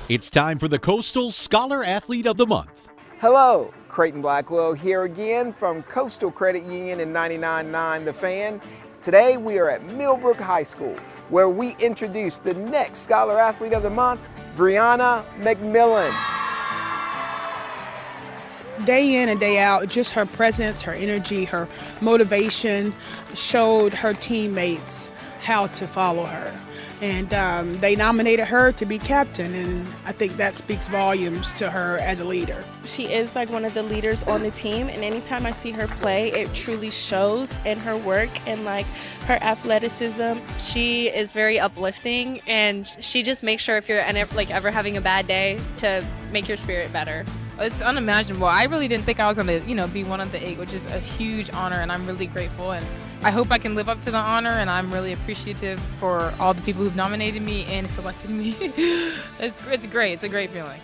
It's time for the Coastal Scholar Athlete of the Month.
Hello, Creighton Blackwell here again from Coastal Credit Union in 99.9 The Fan. Today we are at Millbrook High School, where we introduce the next Scholar Athlete of the Month, Brianna McMillan.
day in and day out, just her presence, her energy, her motivation showed her teammates how to follow her. And they nominated her to be captain, and I think that speaks volumes to her as a leader.
She is like one of the leaders on the team, and anytime I see her play, it truly shows in her work and like her athleticism.
She is very uplifting, and she just makes sure if you're ever having a bad day to make your spirit better.
It's unimaginable. I really didn't think I was going to, be one of the 8, which is a huge honor, and I'm really grateful. And I hope I can live up to the honor, and I'm really appreciative for all the people who've nominated me and selected me. It's great. It's a great feeling.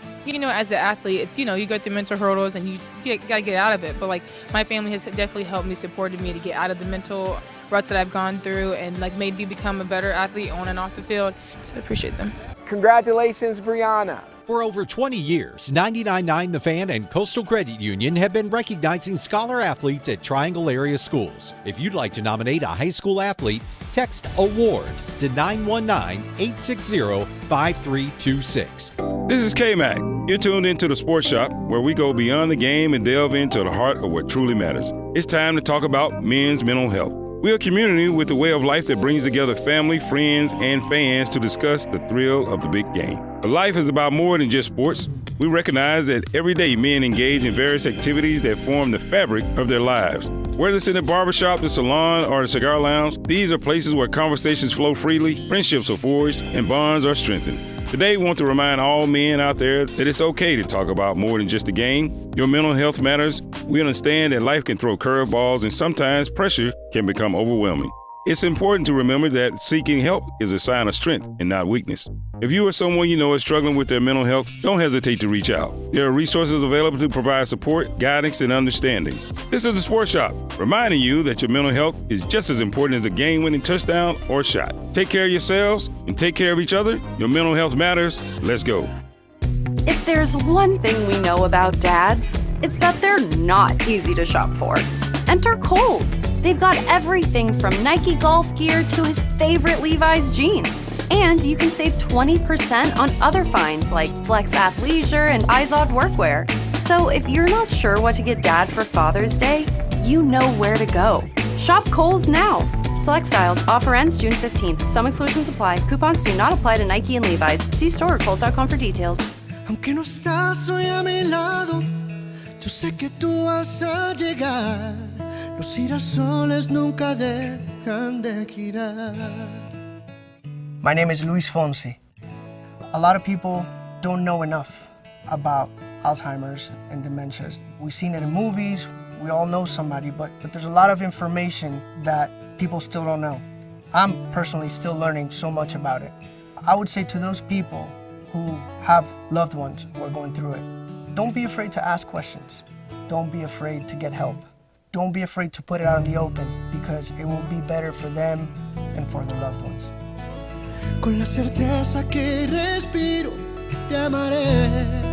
As an athlete, it's, you go through mental hurdles, and you got to get out of it. But, my family has definitely helped me, supported me to get out of the mental ruts that I've gone through and, made me become a better athlete on and off the field. So I appreciate them.
Congratulations, Brianna.
For over 20 years, 99.9 The Fan and Coastal Credit Union have been recognizing scholar athletes at Triangle area schools. If you'd like to nominate a high school athlete, text AWARD to 919-860-5326.
This is Kmac. You're tuned into the Sports Shop, where we go beyond the game and delve into the heart of what truly matters. It's time to talk about men's mental health. We're a community with a way of life that brings together family, friends, and fans to discuss the thrill of the big game. But life is about more than just sports. We recognize that every day men engage in various activities that form the fabric of their lives. Whether it's in the barbershop, the salon, or the cigar lounge, these are places where conversations flow freely, friendships are forged, and bonds are strengthened. Today, we want to remind all men out there that it's okay to talk about more than just the game. Your mental health matters. We understand that life can throw curveballs, and sometimes pressure can become overwhelming. It's important to remember that seeking help is a sign of strength and not weakness. If you or someone you know is struggling with their mental health, don't hesitate to reach out. There are resources available to provide support, guidance, and understanding. This is the Sports Shop, reminding you that your mental health is just as important as a game-winning touchdown or shot. Take care of yourselves and take care of each other. Your mental health matters. Let's go.
If there's one thing we know about dads, it's that they're not easy to shop for. Enter Kohl's. They've got everything from Nike golf gear to his favorite Levi's jeans. And you can save 20% on other finds like Flex Athleisure and Izod workwear. So if you're not sure what to get Dad for Father's Day, you know where to go. Shop Kohl's now. Select styles. Offer ends June 15th. Some exclusions apply. Coupons do not apply to Nike and Levi's. See store or kohls.com for details.
Aunque no estás hoy a mi lado, yo sé que tú vas a llegar. Los girasoles nunca dejan de girar.
My name is Luis Fonsi. A lot of people don't know enough about Alzheimer's and dementias. We've seen it in movies, we all know somebody, but there's a lot of information that people still don't know. I'm personally still learning so much about it. I would say to those people who have loved ones who are going through it, don't be afraid to ask questions. Don't be afraid to get help. Don't be afraid to put it out in the open, because it will be better for them and for their loved ones.
Con la certeza que respiro, te amaré.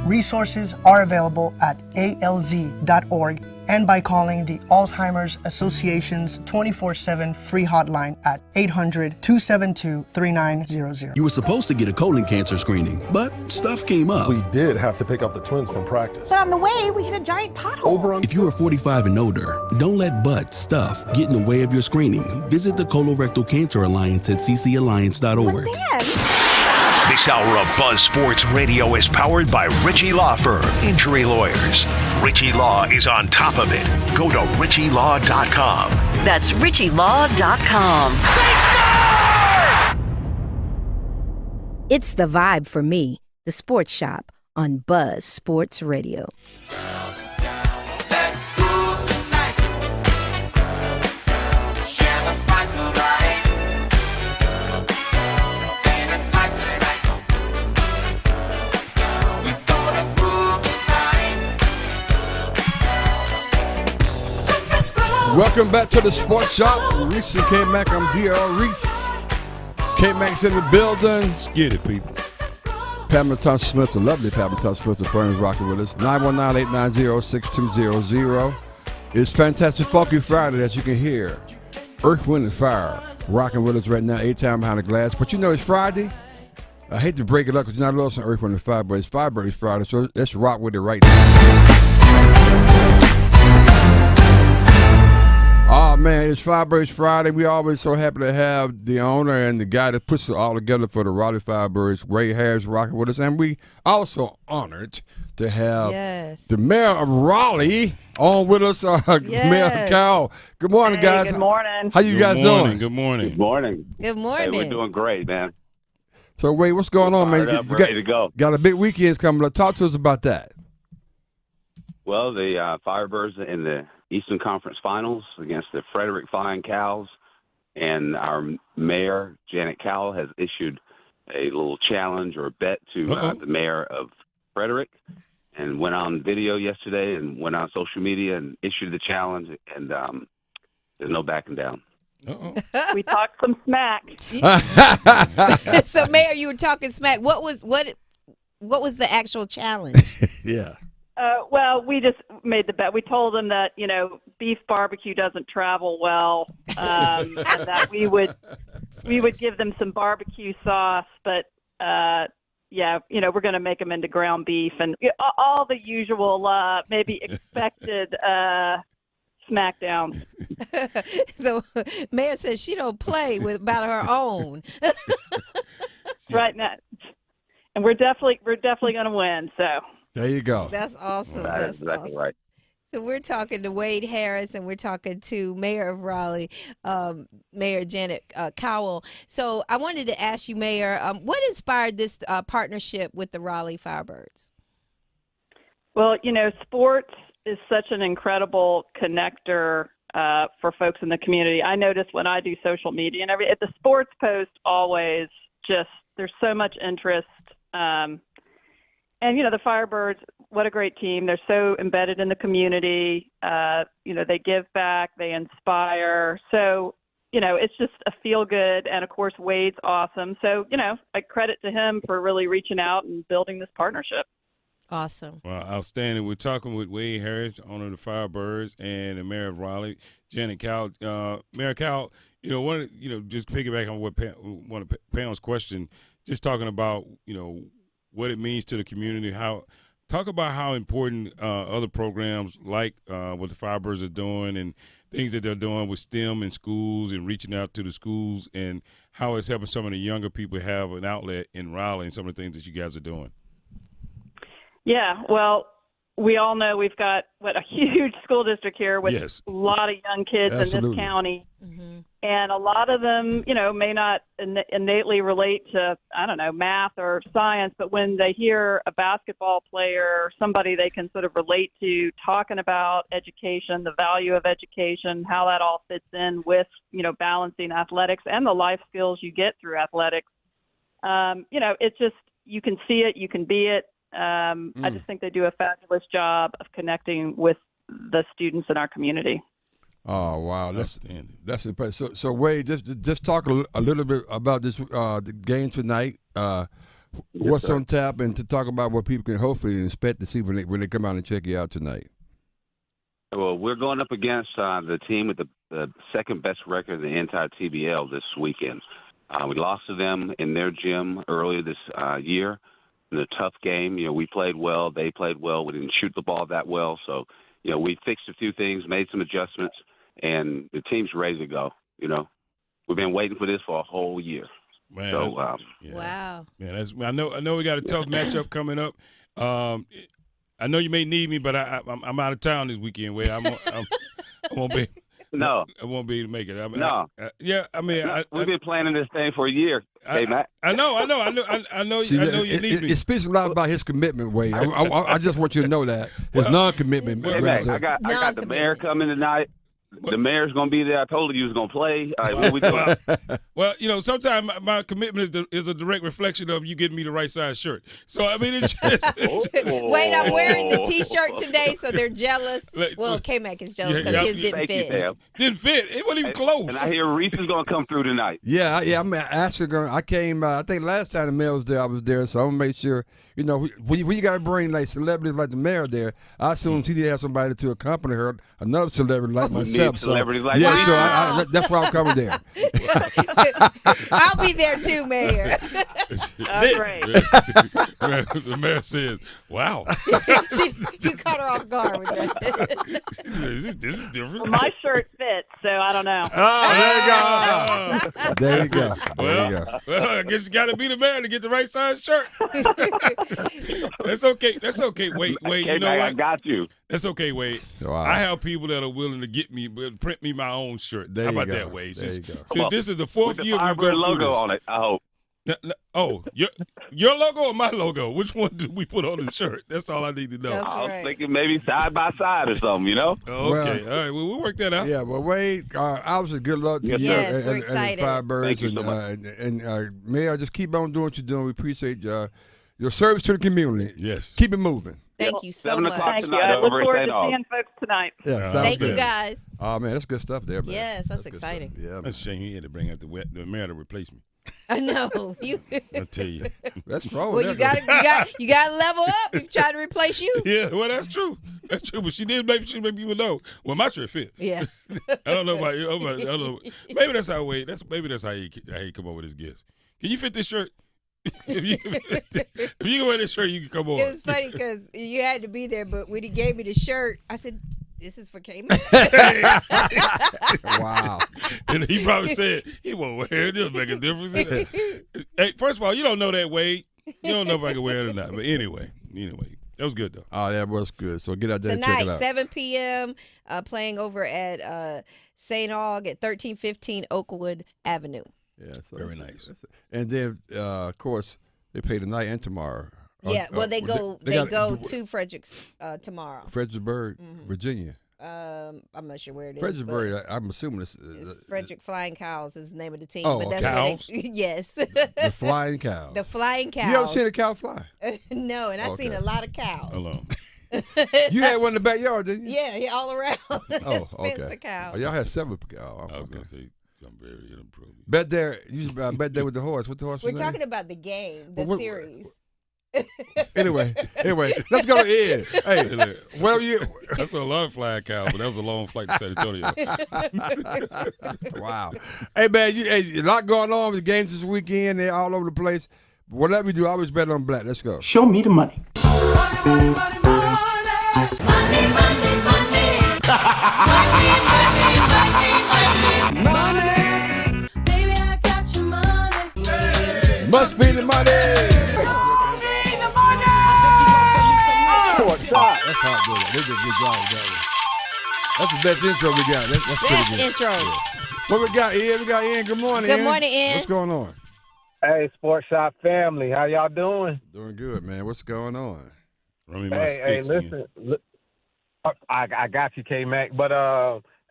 Resources are available at alz.org and by calling the Alzheimer's Association's 24/7 free hotline at 800-272-3900.
You were supposed to get a colon cancer screening, but stuff came up.
We did have to pick up the twins from practice.
But on the way, we hit a giant pothole.
If you are 45 and older, don't let stuff get in the way of your screening. Visit the Colorectal Cancer Alliance at ccalliance.org.
This hour of Buzz Sports Radio is powered by Ritchie Law Firm, injury lawyers. Ritchie Law is on top of it. Go to ritchielaw.com.
That's ritchielaw.com.
They score! It's the vibe for me, the Sports Shop on Buzz Sports Radio.
Welcome back to the Sports Shop. Reese and Kmac. I'm DR Reese. Kmac's in the building. Let's get it, people. Pamela Thompson-Smith, the lovely Pamela Thompson-Smith, the firm is rocking with us. 919-890-6200. It's Fantastic Funky Friday, as you can hear. Earth, Wind, and Fire rocking with us right now, A-Town Behind the Glass. But you know it's Friday. I hate to break it up because you're not lost on Earth, Wind, and Fire, but it's Firebirds Friday, so let's rock with it right now. Oh, man, it's Firebirds Friday. We always so happy to have the owner and the guy that puts it all together for the Raleigh Firebirds, Wade Harris, rocking with us. And we also honored to have the mayor of Raleigh on with us, Mayor Kyle. Good morning, guys.
Good morning.
How you guys doing?
Good morning.
Good morning.
Good morning.
Hey, we're doing great, man.
So, Wade, what's going on, man?
Fired up, ready to go.
Got a big weekend coming up. Talk to us about that.
Well, the Firebirds in the Eastern Conference Finals against the Frederick Flying Cows, and our mayor, Janet Cowell, has issued a little challenge or bet to the mayor of Frederick, and went on video yesterday and went on social media and issued the challenge, and there's no backing down.
We talked some smack.
So, Mayor, you were talking smack. What was the actual challenge?
Yeah.
Well, we just made the bet. We told them that, beef barbecue doesn't travel well, and that we would give them some barbecue sauce, but we're going to make them into ground beef and all the usual, maybe expected smackdowns.
So, Mayor says she don't play about her own.
Right now, and we're definitely going to win. So.
There you go.
That's awesome.
That's exactly right.
So we're talking to Wade Harris, and we're talking to Mayor of Raleigh, Mayor Janet Cowell. So I wanted to ask you, Mayor, what inspired this partnership with the Raleigh Firebirds?
Well, sports is such an incredible connector for folks in the community. I notice when I do social media and the sports post always there's so much interest. And, the Firebirds, what a great team. They're so embedded in the community. They give back, they inspire. So, it's just a feel good. And, of course, Wade's awesome. So, I credit to him for really reaching out and building this partnership.
Awesome.
Well, outstanding. We're talking with Wade Harris, owner of the Firebirds, and the mayor of Raleigh, Janet Cowell. Mayor Cowell, just piggyback on one of Pam's question, just talking about, what it means to the community. Talk about how important other programs like what the Firebirds are doing and things that they're doing with STEM in schools and reaching out to the schools, and how it's helping some of the younger people have an outlet in Raleigh and some of the things that you guys are doing.
Yeah, well, we all know we've got a huge school district here with a lot of young kids in this county. Mm-hmm. And a lot of them, may not innately relate to, math or science, but when they hear a basketball player or somebody they can sort of relate to talking about education, the value of education, how that all fits in with, balancing athletics and the life skills you get through athletics, it's just, you can see it, you can be it. I just think they do a fabulous job of connecting with the students in our community.
Oh wow, that's impressive. So Wade, just talk a little bit about this the game tonight. What's on tap, and to talk about what people can hopefully expect to see when they come out and check you out tonight.
Well, we're going up against the team with the second best record in the entire TBL this weekend. We lost to them in their gym earlier this year. In a tough game, we played well. They played well. We didn't shoot the ball that well. So, we fixed a few things, made some adjustments, and the team's ready to go. We've been waiting for this for a whole year.
Man,
so,
wow.
Man, I know we got a tough matchup coming up. I know you may need me, but I'm out of town this weekend. Where I won't be.
No,
I won't be able to make it.
We've been planning this thing for a year. Kmac.
I know.
See,
You need me.
It speaks a lot about his commitment, Wade. I just want you to know that his non-commitment.
Kmac, I got the mayor coming tonight. The mayor's going to be there. I told you he was going to play. All right, what we doing?
Well, sometimes my commitment is a direct reflection of you getting me the right size shirt. So, it's just.
Wait, I'm wearing the T-shirt today, so they're jealous. Well, Kmac is jealous because his didn't fit.
Didn't fit. It wasn't even close.
And I hear Reese is going to come through tonight.
Yeah. I'm actually going. I came. I think last time the mail was there, I was there. So I'm gonna make sure. you know, when you got to bring like celebrities like the mayor there, I assume she'd have somebody to accompany her, another celebrity like myself.
Celebrities
so,
like
yeah,
me.
so that's why I'm coming there.
I'll be there too, Mayor.
That's great.
The mayor says, "Wow."
You caught her off guard with that.
This is different.
Well, my shirt fits, so I don't know.
Oh, there you go.
Well, I guess you got to be the mayor to get the right size shirt. That's okay. That's okay. Wait.
Hey,
You know
man,
what?
I got you.
That's okay, Wade.
Wow.
I have people that are willing to get me, print me my own shirt.
There
How
you
about
go.
that, Wade?
There
Since
you go.
this is the fourth
With the
year we've
Firebird
gone through
logo
this.
on it, I hope.
Oh, your logo or my logo? Which one did we put on the shirt? That's all I need to know.
I was thinking maybe side by side or something, you know?
Okay, all right. Well, we'll work that out.
Yeah, well, Wade, obviously, good luck to you
Yes,
and
we're
the
excited.
Firebirds.
Thank you so much.
And Mayor, just keep on doing what you're doing. We appreciate your service to the community.
Yes.
Keep it moving.
Thank you so
7
much.
o'clock
Thank you.
tonight
I look
over at
forward
St.
to
Aug.
seeing folks tonight.
Yeah,
Thank you, guys.
Oh, man, that's good stuff there, man.
Yes, that's
good
exciting.
stuff. Yeah, man.
That's a shame he had to bring out the mayor to replace me.
I know you.
I tell you.
That's wrong.
Well, you got to level up. If trying to replace you.
Yeah, well, that's true. That's true. But she make people know. Well, my shirt fit.
Yeah.
I don't know about you. I don't know. Maybe that's how Wade. Maybe that's how he come up with his gifts. Can you fit this shirt? if you can wear this shirt, you can come on.
It was funny because you had to be there, but when he gave me the shirt, I said, "This is for Kmac."
Wow.
And he probably said he won't wear it. It'll make a difference. Hey, first of all, you don't know that, Wade. You don't know if I can wear it or not. But anyway, that was good though.
Oh, that was good. So get out there and check it
Tonight,
out.
7 p.m., playing over at St. Aug at 1315 Oakwood Avenue.
Yeah, so
Very nice.
And then, of course, they play tonight and tomorrow.
Yeah, well, they go to Frederick's tomorrow.
Fredericksburg, Virginia.
I'm not sure where it is.
Fredericksburg, I'm assuming it's
Frederick Flying Cows is the name of the team.
Oh,
but that's
Cows?
yes.
the Flying Cows.
The Flying Cows.
You ever seen a cow fly?
No, and I've seen a lot of cows.
Hello.
You had one in the backyard, didn't you?
Yeah, all around.
Oh, okay.
Fence of cows.
Oh, y'all had seven cows.
I was gonna say something very inappropriate.
Bet there with the horse. What the horse?
We're
was
talking about the game, the series.
Anyway, let's go to Ed. Hey, well,
I saw a lot of flying cows, but that was a long flight to San Antonio.
Wow. Hey, man, a lot going on with the games this weekend. They're all over the place. Whatever we do, I always bet on black. Let's go.
Show me the money.
Must be the money. That's hard, dude. They did a good job with that one. That's the best intro we got. That's pretty good.
Intro.
Yeah. What we got, Ian? We got Ian. Good morning,
Good
Ian.
morning, Ian.
What's going on?
Hey, Sports Shop family, how y'all doing?
Doing good, man. What's going on?
Hey, listen. I got you, Kmac. But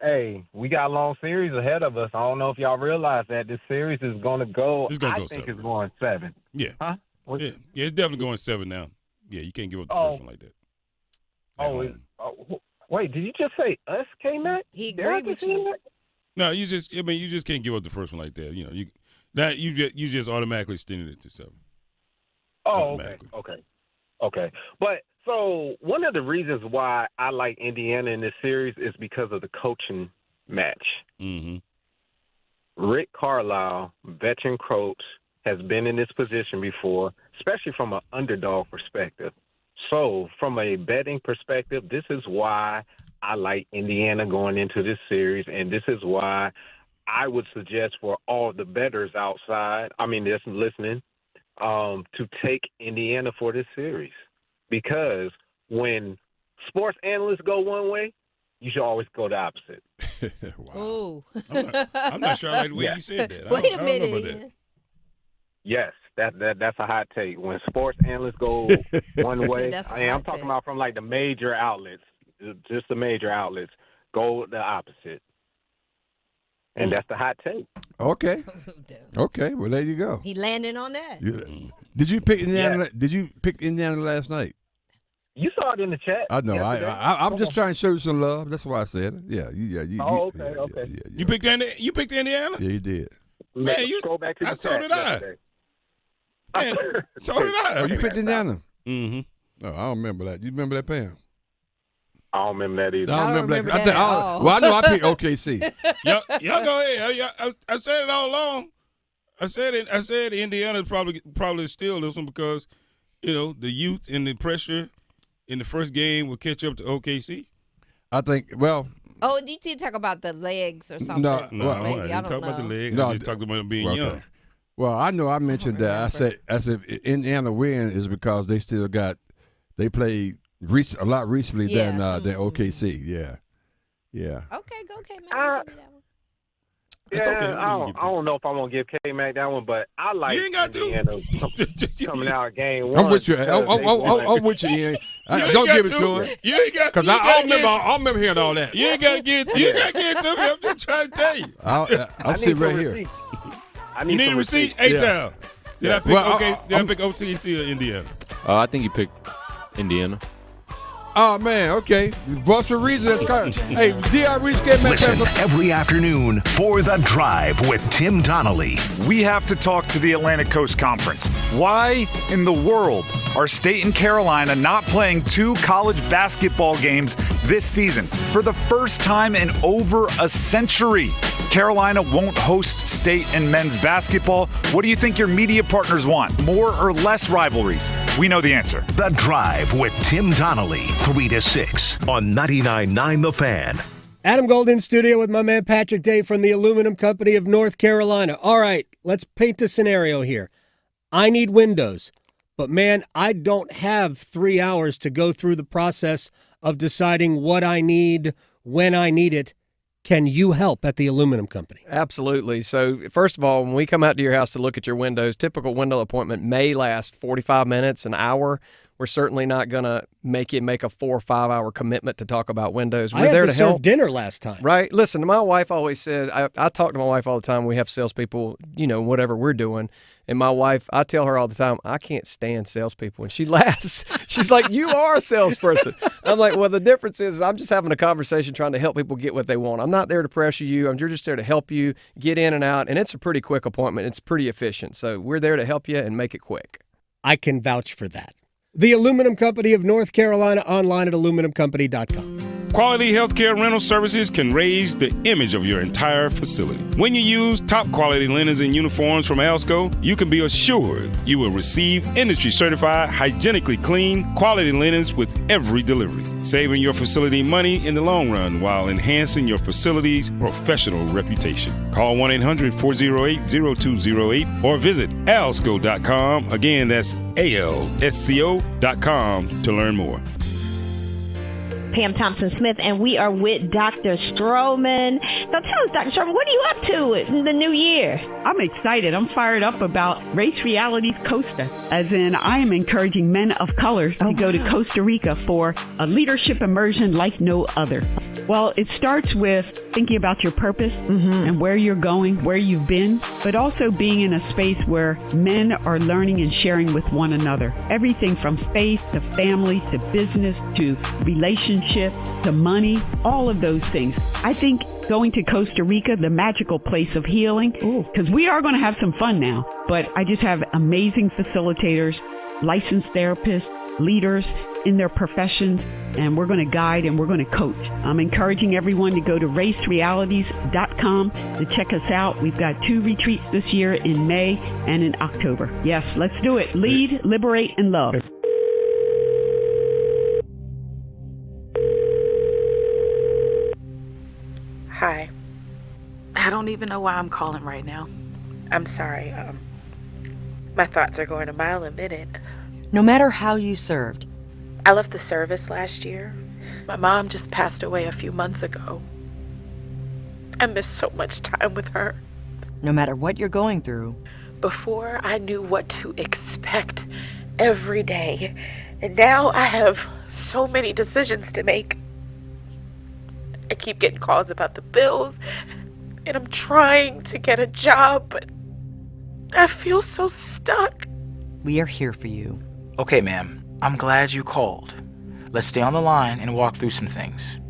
hey, we got a long series ahead of us. I don't know if y'all realize that this series is going to go.
It's gonna
I
go
think
7.
it's going 7.
Yeah.
Huh?
Yeah, it's definitely going 7 now. Yeah, you can't give up the first one like that.
Wait, did you just say us, Kmac?
He agreed with you.
No, you just can't give up the first one like that. You just automatically extended it to 7.
Oh, okay. But so one of the reasons why I like Indiana in this series is because of the coaching match.
Mm-hmm.
Rick Carlisle, veteran coach, has been in this position before, especially from an underdog perspective. So from a betting perspective, this is why I like Indiana going into this series, and this is why I would suggest for all the bettors outside, that's listening, to take Indiana for this series. Because when sports analysts go one way, you should always go the opposite.
Wow.
I'm not sure I like the way you said that.
Wait a
I
minute.
don't know about that.
Yes, that's a hot take. When sports analysts go one way, I'm talking about from like the major outlets, just the major outlets, go the opposite. And that's the hot take.
Okay. Well, there you go.
He landing on that.
Did you pick Indiana? Yeah. Did you pick Indiana last night?
You saw it in the chat.
I know. I'm just trying to show you some love. That's why I said it. Yeah.
Okay.
You picked Indiana?
Yeah, you did.
Man, you go back to the
so did I. Man, so did I.
Oh, you picked Indiana.
Mm-hmm.
Oh, I don't remember that. You remember that, Pam?
I don't remember that either.
I don't remember that.
Oh.
I know I picked OKC.
Y'all go ahead. I said it all along. I said Indiana probably steal this one because, the youth and the pressure in the first game will catch up to OKC.
I think, well.
Oh, did you talk about the legs or something?
No,
maybe.
I didn't talk about the legs.
No,
I just talked about being young.
Well, I know I mentioned that. I said Indiana win is because they still they played a lot recently than OKC. Yeah.
Okay, go Kmac.
It's okay.
I don't know if I want to give Kmac that one, but I like
you ain't got
Indiana coming out game one.
I'm with you. I'm with you, Ian. Don't give it to him.
You ain't got
because I remember hearing all that.
You ain't got to get it to me. I'm just trying to tell you.
I'll sit right here.
You need a receipt? A-Town. Did I pick OKC or Indiana?
I think you picked Indiana.
Oh, man, okay. What's the reason that's kind of, hey, D.I. Reese came back.
Listen every afternoon for The Drive with Tim Donnelly.
We have to talk to the Atlantic Coast Conference. Why in the world are State and Carolina not playing 2 college basketball games this season? For the first time in over a century, Carolina won't host State and men's basketball. What do you think your media partners want? More or less rivalries? We know the answer.
The Drive with Tim Donnelly, 3 to 6 on 99.9 The Fan.
Adam Gold in studio with my man Patrick Day from the Aluminum Company of North Carolina. All right, let's paint the scenario here. I need windows, but man, I don't have 3 hours to go through the process of deciding what I need, when I need it. Can you help at the Aluminum Company?
Absolutely. So, first of all, when we come out to your house to look at your windows, typical window appointment may last 45 minutes, an hour. We're certainly not going to make a 4 or 5 hour commitment to talk about windows. We're there to help.
Serve dinner last time.
Right. Listen, my wife always says, I talk to my wife all the time. We have salespeople, whatever we're doing. And my wife, I tell her all the time, I can't stand salespeople. And she laughs. She's like, you are a salesperson. I'm like, well, the difference is I'm just having a conversation trying to help people get what they want. I'm not there to pressure you. I'm just there to help you get in and out. And it's a pretty quick appointment. It's pretty efficient. So we're there to help you and make it quick.
I can vouch for that. The Aluminum Company of North Carolina, online at aluminumcompany.com.
Quality healthcare rental services can raise the image of your entire facility. When you use top quality linens and uniforms from Alsco, you can be assured you will receive industry-certified, hygienically clean, quality linens with every delivery, saving your facility money in the long run while enhancing your facility's professional reputation. Call 1-800-408-0208 or visit alsco.com. Again, that's ALSCO.com to learn more.
Pam Thompson-Smith, and we are with Dr. Stroman. So tell us, Dr. Stroman, what are you up to in the new year?
I'm excited. I'm fired up about Race Realities Costa, as in I am encouraging men of color to go to Costa Rica for a leadership immersion like no other. Well, it starts with thinking about your purpose and where you're going, where you've been, but also being in a space where men are learning and sharing with one another. Everything from faith to family to business to relationships to money, all of those things. I think going to Costa Rica, the magical place of healing, because we are going to have some fun now, but I just have amazing facilitators, licensed therapists, leaders in their professions, and we're going to guide and we're going to coach. I'm encouraging everyone to go to racerealities.com to check us out. We've got 2 retreats this year in May and in October. Yes, let's do it. Lead, liberate, and love.
Hi. I don't even know why I'm calling right now. I'm sorry. My thoughts are going a mile a minute.
No matter how you served.
I left the service last year. My mom just passed away a few months ago. I missed so much time with her.
No matter what you're going through.
Before, I knew what to expect every day. And now I have so many decisions to make. I keep getting calls about the bills, and I'm trying to get a job, but I feel so stuck.
We are here for you.
Okay, ma'am. I'm glad you called. Let's stay on the line and walk through some things.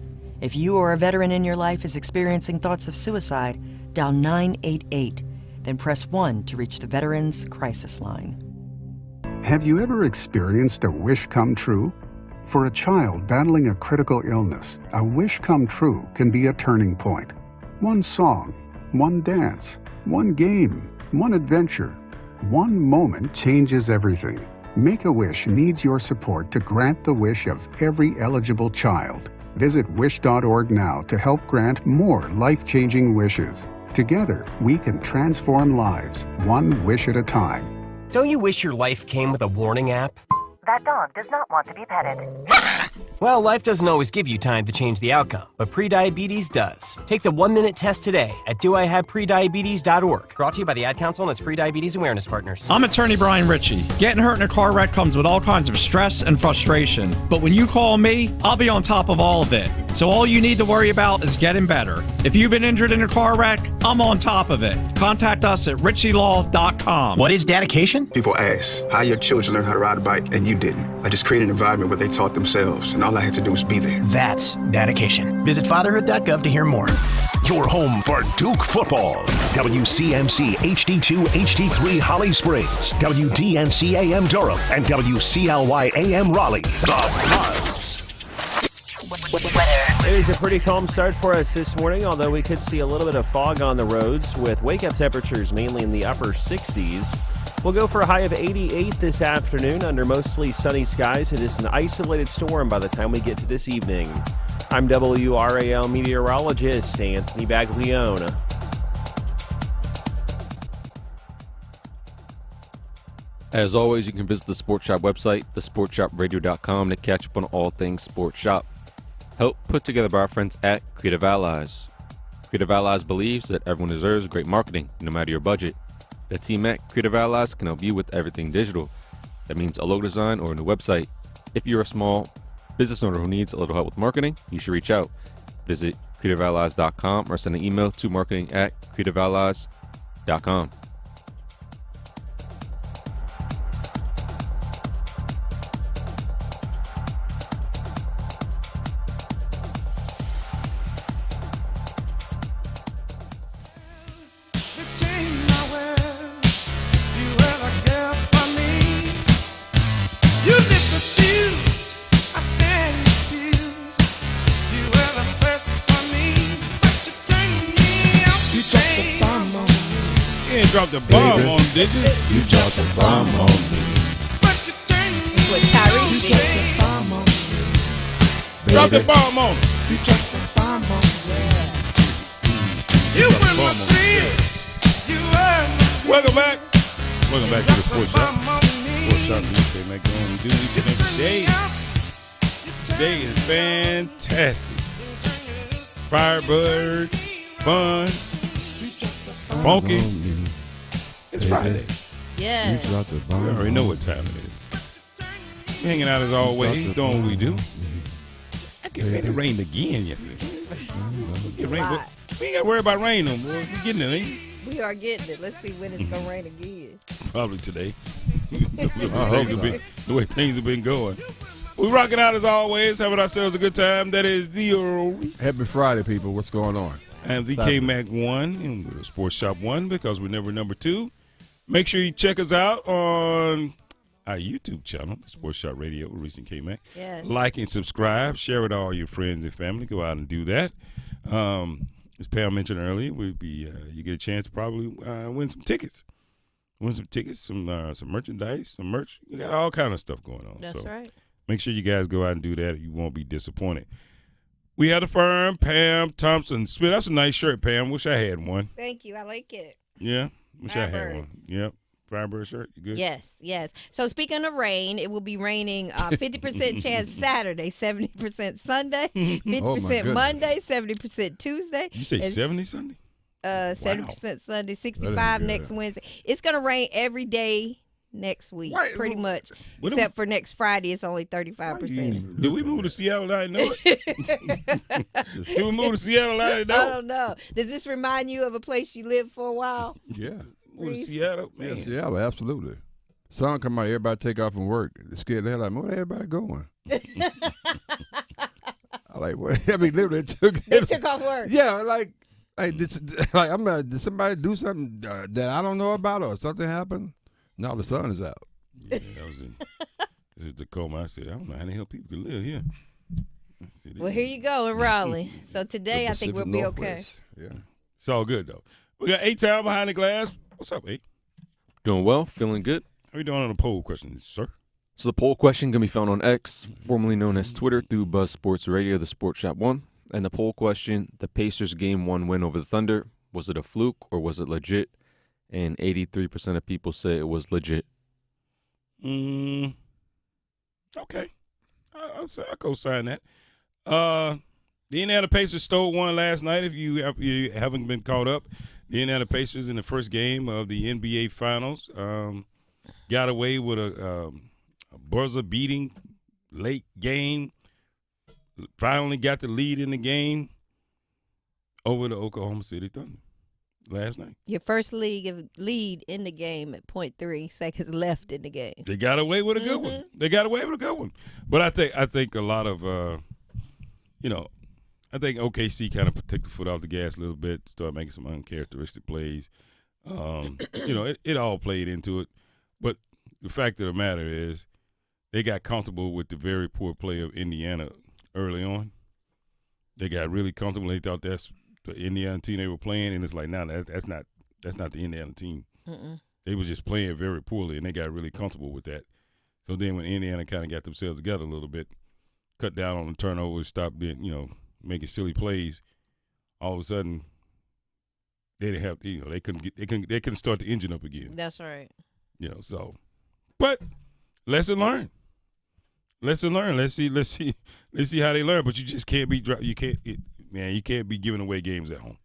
If you or a veteran in your life is experiencing thoughts of suicide, dial 988, then press 1 to reach the Veterans Crisis Line.
Have you ever experienced a wish come true? For a child battling a critical illness, a wish come true can be a turning point. One song, one dance, one game, one adventure, one moment changes everything. Make-A-Wish needs your support to grant the wish of every eligible child. Visit wish.org now to help grant more life-changing wishes. Together, we can transform lives, one wish at a time.
Don't you wish your life came with a warning app?
That dog does not want to be petted.
Well, life doesn't always give you time to change the outcome, but prediabetes does. Take the 1-minute test today at doihaveprediabetes.org. Brought to you by the Ad Council and its Prediabetes Awareness Partners.
I'm attorney Brian Ritchie. Getting hurt in a car wreck comes with all kinds of stress and frustration. But when you call me, I'll be on top of all of it. So all you need to worry about is getting better. If you've been injured in a car wreck, I'm on top of it. Contact us at ritchielaw.com.
What is dedication? People ask, how your children learn how to ride a bike and you didn't. I just created an environment where they taught themselves, and all I had to do was be there.
That's dedication. Visit fatherhood.gov to hear more.
Your home for Duke football. WCMC HD2 HD3 Holly Springs, WDNC AM Durham, and WCLY AM Raleigh. The
It is a pretty calm start for us this morning, although we could see a little bit of fog on the roads with wake-up temperatures mainly in the upper 60s. We'll go for a high of 88 this afternoon under mostly sunny skies. It is an isolated storm by the time we get to this evening. I'm WRAL meteorologist Anthony Baglione.
As always, you can visit the Sports Shop website, thesportshopradio.com, to catch up on all things Sports Shop. Help put together by our friends at Creative Allies. Creative Allies believes that everyone deserves great marketing, no matter your budget. The team at Creative Allies can help you with everything digital. That means a logo design or a new website. If you're a small business owner who needs a little help with marketing, you should reach out. Visit creativeallies.com or send an email to marketing@creativeallies.com.
Dropped the bomb on him, did you?
You dropped the bomb on me.
What Tyrese did.
Drop the bomb on him.
You dropped the bomb on me.
You were my friend. Welcome back. Welcome back to the Sports Shop. Sports Shop, Kmac going to do today. Today is fantastic. Firebird, fun, funky. It's Friday.
Yeah.
You dropped the bomb.
We already know what time it is. We're hanging out as always, doing what we do. I get ready to rain again yesterday. We ain't got to worry about rain no more. We're getting it, ain't we?
We are getting it. Let's see when it's going to rain again.
Probably today. The way things have been going. We're rocking out as always, having ourselves a good time. That is the Reese.
Happy Friday, people. What's going on?
And the Kmac 1 and the Sports Shop 1 because we're never number 2. Make sure you check us out on our YouTube channel, Sports Shop Radio with Reese and Kmac.
Yes.
Like and subscribe. Share with all your friends and family. Go out and do that. As Pam mentioned earlier, you get a chance to probably win some tickets. Some merchandise, some merch. You got all kind of stuff going on.
That's right.
Make sure you guys go out and do that. You won't be disappointed. We had a firm, Pam Thompson Smith. That's a nice shirt, Pam. Wish I had one.
Thank you. I like it.
Yeah. Wish I had one. Yep. Firebird shirt. You good?
Yes, yes. So speaking of rain, it will be raining 50% chance Saturday, 70% Sunday, 50% Monday, 70% Tuesday.
You say 70 Sunday?
70% Sunday, 65 next Wednesday. It's going to rain every day next week, pretty much. Except for next Friday, it's only 35%.
Did we move to Seattle? I didn't know it. Did we move to Seattle? I didn't know.
I don't know. Does this remind you of a place you lived for a while?
Yeah.
Move to Seattle? Man.
Yeah, Seattle, absolutely. Sun come out, everybody take off from work. They're scared the hell out of me. Where everybody going? I like, what? I mean, literally,
they took off work.
Yeah, did somebody do something that I don't know about or something happened? No, the sun is out.
Yeah, that was in this is Tacoma. I said, I don't know how the hell people can live here.
Well, here you go in Raleigh. So today I think we'll be okay.
Yeah.
It's all good, though. We got A-Town behind the glass. What's up, A?
Doing well, feeling good.
How you doing on the poll question, sir?
So the poll question can be found on X, formerly known as Twitter, through Buzz Sports Radio, the Sports Shop 1. And the poll question, the Pacers Game 1 win over the Thunder, was it a fluke or was it legit? And 83% of people say it was legit.
Okay. I'll co-sign that. The Indiana Pacers stole one last night. If you haven't been caught up, the Indiana Pacers in the first game of the NBA Finals got away with a buzzer-beating late game. Finally got the lead in the game over the Oklahoma City Thunder last night.
Your first lead in the game at 0.3 seconds left in the game.
They got away with a good one. They got away with a good one. But I think a lot of I think OKC kind of took the foot off the gas a little bit, started making some uncharacteristic plays. It all played into it. But the fact of the matter is they got comfortable with the very poor play of Indiana early on. They got really comfortable. They thought that's the Indiana team they were playing, and it's like, no, that's not the Indiana team.
Mm-mm.
They were just playing very poorly, and they got really comfortable with that. So then when Indiana kind of got themselves together a little bit, cut down on the turnovers, stopped being, making silly plays, all of a sudden they didn't have, they couldn't start the engine up again.
That's right.
But lesson learned. Let's see how they learn. But you just can't be you can't be giving away games at home.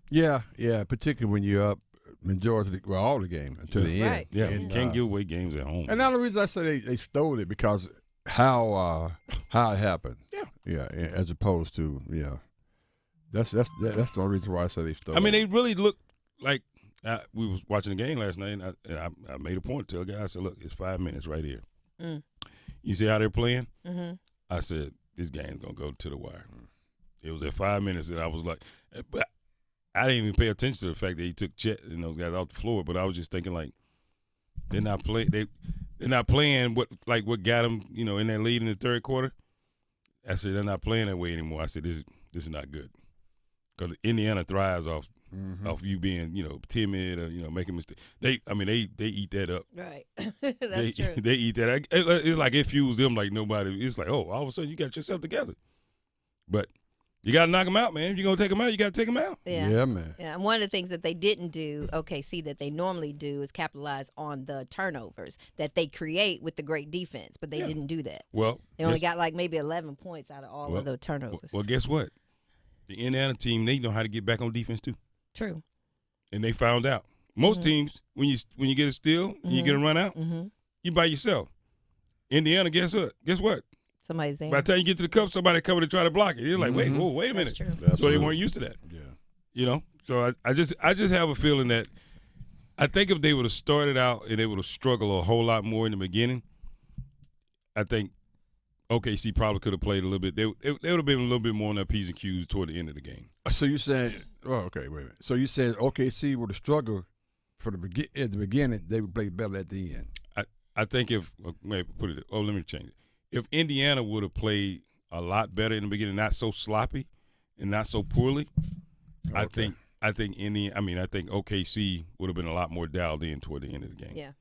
Yeah, particularly when you're up all the game until the end.
Right.
Yeah,
and,
you can't give away games at home.
And the only reason I say they stole it because how it happened. Yeah, as opposed to that's the only reason why I say they stole.
I mean,
it.
they really look like we was watching the game last night, and I made a point to a guy. I said, "Look, it's 5 minutes right here. You see how they're playing?"
Mm-hmm.
I said, "This game's gonna go to the wire." It was at 5 minutes, and I was like, but I didn't even pay attention to the fact that he took Chet and those guys off the floor. But I was just thinking, like, they're not playing what got them, in that lead in the third quarter. I said they're not playing that way anymore. I said this is not good because Indiana thrives off you being timid or making mistakes. They eat that up.
Right. That's true.
They eat that. It's like it fuels them like nobody. It's like, oh, all of a sudden you got yourself together. But you got to knock them out, man. If you're going to take them out, you got to take them out.
Yeah,
man.
Yeah, and one of the things that they didn't do, that they normally do, is capitalize on the turnovers that they create with the great defense, but they didn't do that.
Well,
they only got like maybe 11 points out of all of the turnovers.
Well, guess what? The Indiana team, they know how to get back on defense too.
True.
And they found out. Most teams, when you get a steal, and you get a run out, you by yourself. Indiana, guess what?
Somebody's there.
By the time you get to the cup, somebody covered to try to block it. You're like, wait a minute.
True.
So they weren't used to that.
Yeah.
So I just have a feeling that I think if they would have started out and they would have struggled a whole lot more in the beginning, I think OKC probably could have played a little bit. They would have been a little bit more on their P's and Q's toward the end of the game.
So you saying, wait a minute. So you said OKC would have struggled at the beginning, they would play better at the end.
I think let me change it. If Indiana would have played a lot better in the beginning, not so sloppy and not so poorly, I think OKC would have been a lot more dialed in toward the end of the game.
Yeah.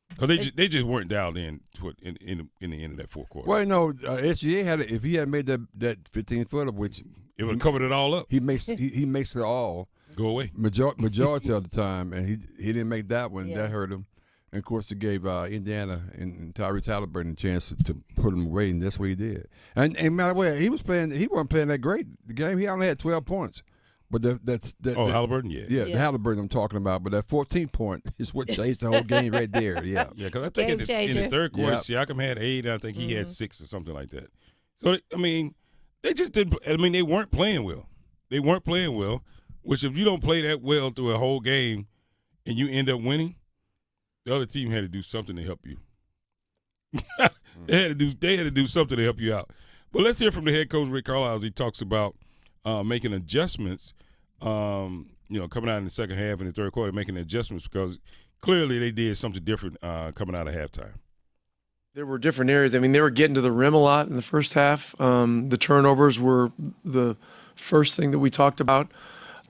Because they just weren't dialed in in the end of that fourth quarter.
Well, no, SGA if he had made that 15-footer, which
it would have covered it all up.
He makes it all
go away
majority of the time, and he didn't make that one.
Yeah.
That hurt him. And of course, it gave Indiana and Tyrese Halliburton a chance to put him away, and that's what he did. And by the way, he wasn't playing that great. The game, he only had 12 points. But
Halliburton,
the Halliburton I'm talking about. But that 14-point is what changed the whole game right there. Yeah,
because I think in the third quarter, Siakam had 8, and I think he had 6 or something like that. So they just didn't. They weren't playing well. They weren't playing well. Which if you don't play that well through a whole game, and you end up winning, the other team had to do something to help you. They had to do something to help you out. But let's hear from the head coach Rick Carlisle as he talks about making adjustments. Coming out in the second half and the third quarter, making adjustments because clearly they did something different coming out of halftime.
There were different areas. I mean, they were getting to the rim a lot in the first half. The turnovers were the first thing that we talked about.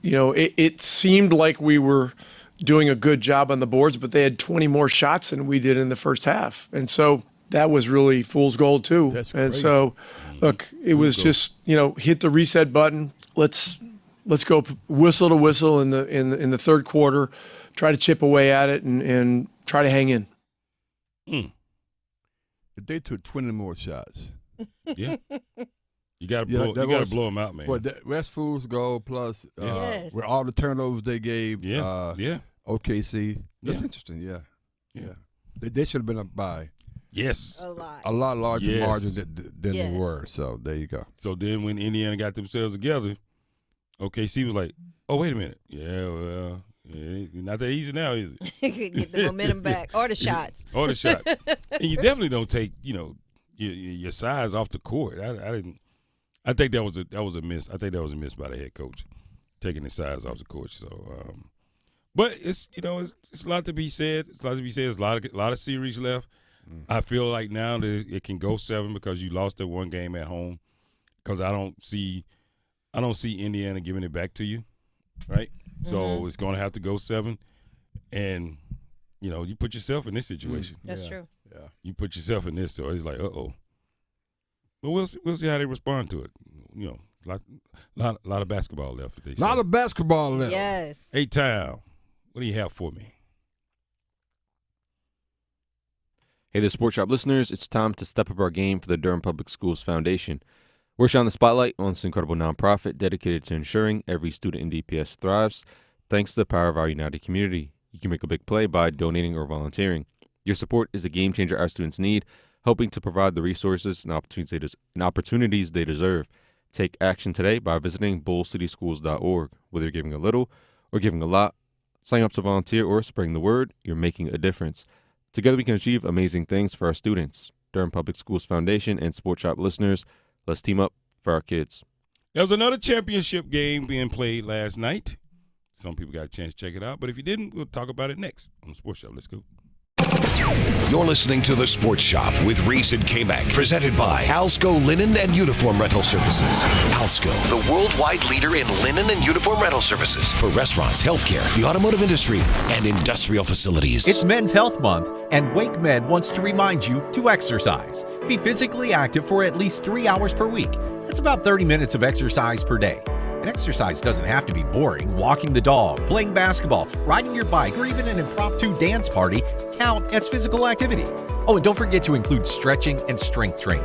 You know, it seemed like we were doing a good job on the boards, but they had 20 more shots than we did in the first half. And so that was really fool's gold too.
That's
and
crazy.
so, look, it was just, you know, hit the reset button. Let's go whistle to whistle in the third quarter, try to chip away at it and try to hang in.
If they took 20 more shots.
Yeah. You got to blow them out, man.
Well, that's fool's gold plus with all the turnovers they gave OKC. That's interesting, yeah. They should have been up by a lot larger margin than they were. So there you go.
So then when Indiana got themselves together, OKC was like, oh, wait a minute. Yeah, well, not that easy now, is it?
Get the momentum back. Or the shots.
Or the shot. And you definitely don't take, your size off the court. I think that was a miss. I think that was a miss by the head coach, taking his size off the court. So, but it's a lot to be said. It's a lot to be said. There's a lot of series left. I feel like now that it can go 7 because you lost that one game at home. Because I don't see Indiana giving it back to you, right? So it's going to have to go 7, and you put yourself in this situation.
That's true.
Yeah,
you put yourself in this, so it's like, But we'll see how they respond to it. A lot of basketball left.
A lot of basketball left.
Yes.
Hey, Town, what do you have for me?
Hey there, Sports Shop listeners. It's time to step up our game for the Durham Public Schools Foundation. We're shining the spotlight on this incredible nonprofit dedicated to ensuring every student in DPS thrives thanks to the power of our united community. You can make a big play by donating or volunteering. Your support is a game changer our students need, helping to provide the resources and opportunities they deserve. Take action today by visiting bullcityschools.org. Whether you're giving a little or giving a lot, signing up to volunteer or spreading the word, you're making a difference. Together we can achieve amazing things for our students. Durham Public Schools Foundation and Sports Shop listeners, let's team up for our kids.
There was another championship game being played last night. Some people got a chance to check it out, but if you didn't, we'll talk about it next on the Sports Shop. Let's go.
You're listening to The Sports Shop with Reese and Kmac, presented by Alsco Linen and Uniform Rental Services. Alsco, the worldwide leader in linen and uniform rental services for restaurants, healthcare, the automotive industry, and industrial facilities.
It's Men's Health Month, and Wake Med wants to remind you to exercise. Be physically active for at least 3 hours per week. That's about 30 minutes of exercise per day. And exercise doesn't have to be boring. Walking the dog, playing basketball, riding your bike, or even an impromptu dance party count as physical activity. Oh, and don't forget to include stretching and strength training.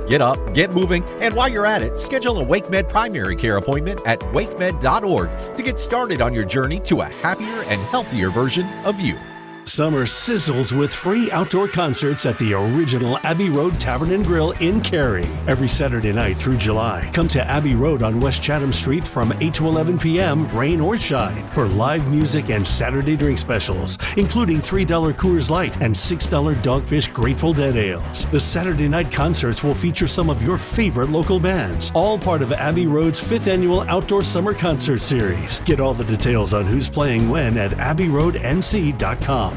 Get up, get moving, and while you're at it, schedule a WakeMed primary care appointment at wakemed.org to get started on your journey to a happier and healthier version of you.
Summer sizzles with free outdoor concerts at the original Abbey Road Tavern and Grill in Cary. Every Saturday night through July, come to Abbey Road on West Chatham Street from 8 to 11 p.m., rain or shine, for live music and Saturday drink specials, including $3 Coors Light and $6 Dogfish Grateful Dead ales. The Saturday night concerts will feature some of your favorite local bands, all part of Abbey Road's 5th annual Outdoor Summer Concert Series. Get all the details on who's playing when at abbeyroadnc.com.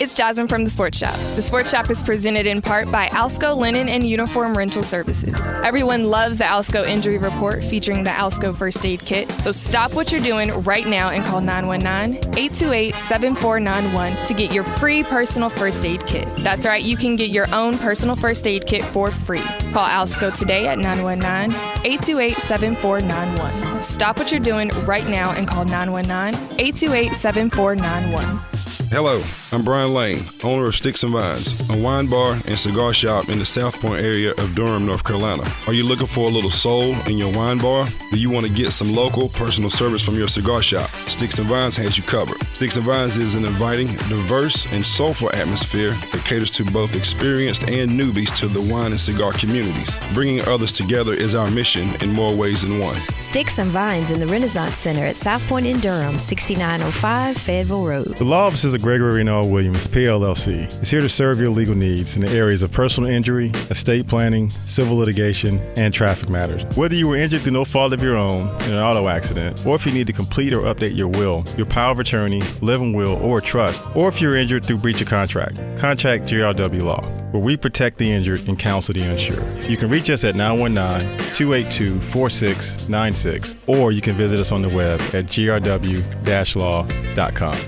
It's Jasmine from The Sports Shop. The Sports Shop is presented in part by Alsco Linen and Uniform Rental Services. Everyone loves the Alsco Injury Report featuring the Alsco First Aid Kit, so stop what you're doing right now and call 919-828-7491 to get your free personal first aid kit. That's right, you can get your own personal first aid kit for free. Call Alsco today at 919-828-7491. Stop what you're doing right now and call 919-828-7491.
Hello, I'm Brian Lane, owner of Sticks and Vines, a wine bar and cigar shop in the South Point area of Durham, North Carolina. Are you looking for a little soul in your wine bar? Do you want to get some local personal service from your cigar shop? Sticks and Vines has you covered. Sticks and Vines is an inviting, diverse, and soulful atmosphere that caters to both experienced and newbies to the wine and cigar communities. Bringing others together is our mission in more ways than one.
Sticks and Vines in the Renaissance Center at South Point in Durham, 6905 Fayetteville Road.
The law office is a
of Gregory and R. Williams, PLLC, is here to serve your legal needs in the areas of personal injury, estate planning, civil litigation, and traffic matters. Whether you were injured through no fault of your own in an auto accident, or if you need to complete or update your will, your power of attorney, living will, or a trust, or if you're injured through breach of contract, contact GRW Law, where we protect the injured and counsel the uninsured. You can reach us at 919-282-4696, or you can visit us on the web at grw-law.com.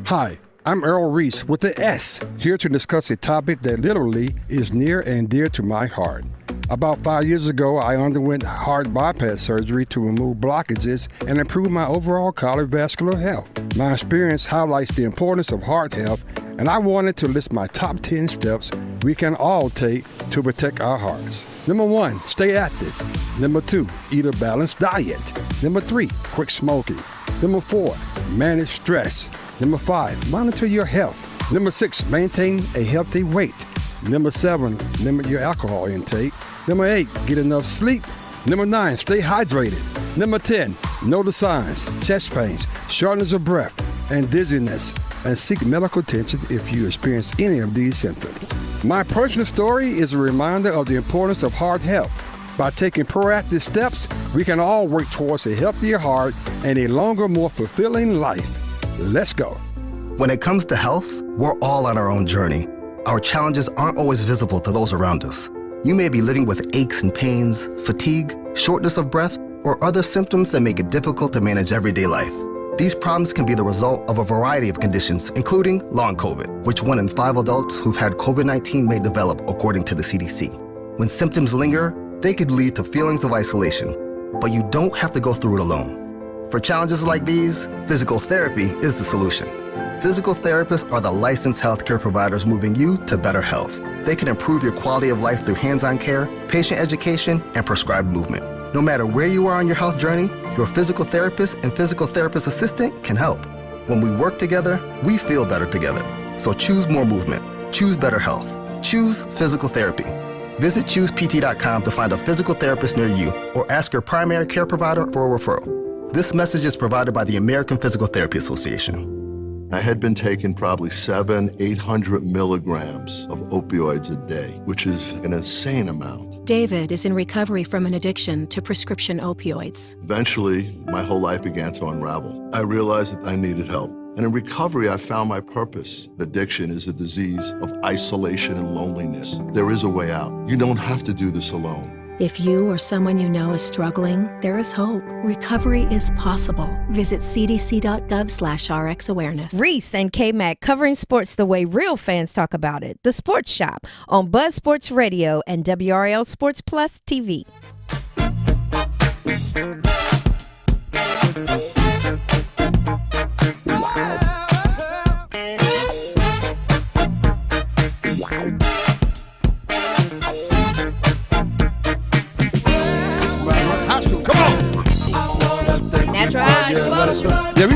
Hi, I'm Earl Reese with the S, here to discuss a topic that literally is near and dear to my heart. About 5 years ago, I underwent heart bypass surgery to remove blockages and improve my overall cardiovascular health. My experience highlights the importance of heart health, and I wanted to list my top 10 steps we can all take to protect our hearts. Number 1, stay active. Number 2, eat a balanced diet. Number 3, quit smoking. Number 4, manage stress. Number 5, monitor your health. Number 6, maintain a healthy weight. Number 7, limit your alcohol intake. Number 8, get enough sleep. Number 9, stay hydrated. Number 10, know the signs: chest pains, shortness of breath, and dizziness, and seek medical attention if you experience any of these symptoms. My personal story is a reminder of the importance of heart health. By taking proactive steps, we can all work towards a healthier heart and a longer, more fulfilling life. Let's go.
When it comes to health, we're all on our own journey. Our challenges aren't always visible to those around us. You may be living with aches and pains, fatigue, shortness of breath, or other symptoms that make it difficult to manage everyday life. These problems can be the result of a variety of conditions, including long COVID, which 1 in 5 adults who've had COVID-19 may develop, according to the CDC. When symptoms linger, they could lead to feelings of isolation, but you don't have to go through it alone. For challenges like these, physical therapy is the solution. Physical therapists are the licensed healthcare providers moving you to better health. They can improve your quality of life through hands-on care, patient education, and prescribed movement. No matter where you are on your health journey, your physical therapist and physical therapist assistant can help. When we work together, we feel better together. So choose more movement. Choose better health. Choose physical therapy. Visit ChoosePT.com to find a physical therapist near you or ask your primary care provider for a referral. This message is provided by the American Physical Therapy Association.
I had been taking probably 800 milligrams of opioids a day, which is an insane amount.
David is in recovery from an addiction to prescription opioids.
Eventually, my whole life began to unravel. I realized that I needed help. And in recovery, I found my purpose. Addiction is a disease of isolation and loneliness. There is a way out. You don't have to do this alone.
If you or someone you know is struggling, there is hope. Recovery is possible. Visit cdc.gov/RX awareness.
Reese and Kmac, covering sports the way real fans talk about it. The Sports Shop on Buzz Sports Radio and WRL Sports Plus TV.
Yeah, we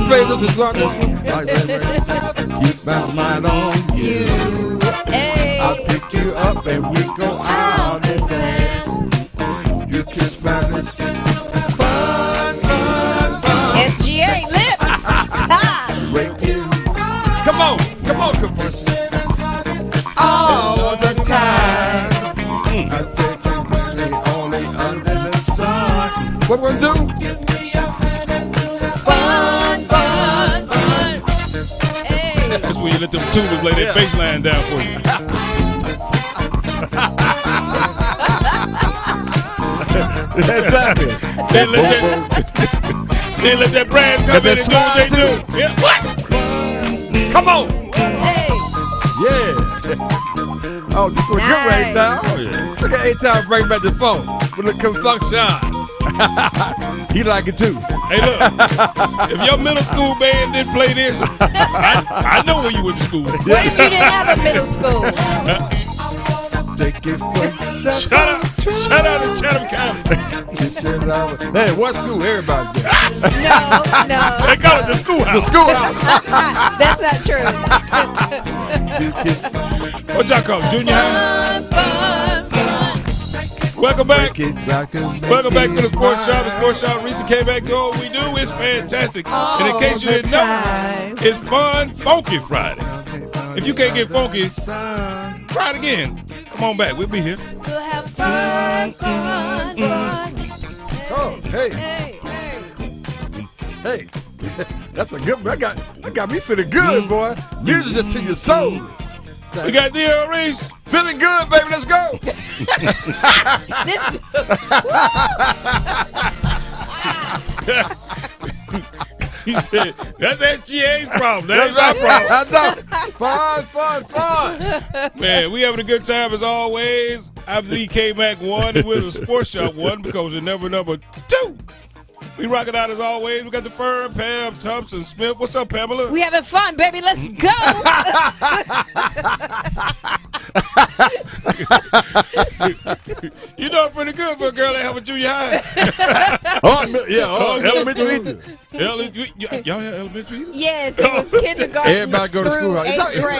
played this in Sunday. Keep my mind on you.
Hey.
I'll pick you up and we go out and dance. You can smile and sing. Fun.
SGA lips.
Come on, Caprice. All the time. I think I'm really only under the sun. What we gonna do?
That's when you let them tubas lay that bass line down for you.
Exactly.
They let that brass come in and do what they do. Yeah. What? Come on.
Hey.
Yeah. Oh, this is a good way, Tom.
Oh, yeah.
Look at A-Town bring back the phone with the confunction. He like it too.
Hey, look. If your middle school band didn't play this, I know where you went to school.
What if you didn't have a middle school?
Shout out to Chatham County.
Hey, what school? Everybody did.
No.
They call it the schoolhouse.
The schoolhouse.
That's not true.
What y'all call it? Junior high? Welcome back. Welcome back to the Sports Shop. The Sports Shop. Reese and Kmac do what we do. It's fantastic. And in case you didn't know, it's Fun Funky Friday. If you can't get funky, try it again. Come on back. We'll be here.
We'll have fun.
Oh, hey. That's a good one. That got me feeling good, boy. Music just to your soul.
We got D.L. Reese.
Feeling good, baby. Let's go.
He said, that's SGA's problem. That's my
problem. Fun.
Man, we having a good time as always. I'm the Kmac 1 and we're the Sports Shop 1 because you're never number 2. We rock it out as always. We got the Fern, Pam, Thompson, Smith. What's up, Pamela?
We having fun, baby. Let's go.
You know pretty good for a girl that have a junior high.
Elementary.
Y'all have elementary either?
Yes, it was kindergarten.
Everybody go to school.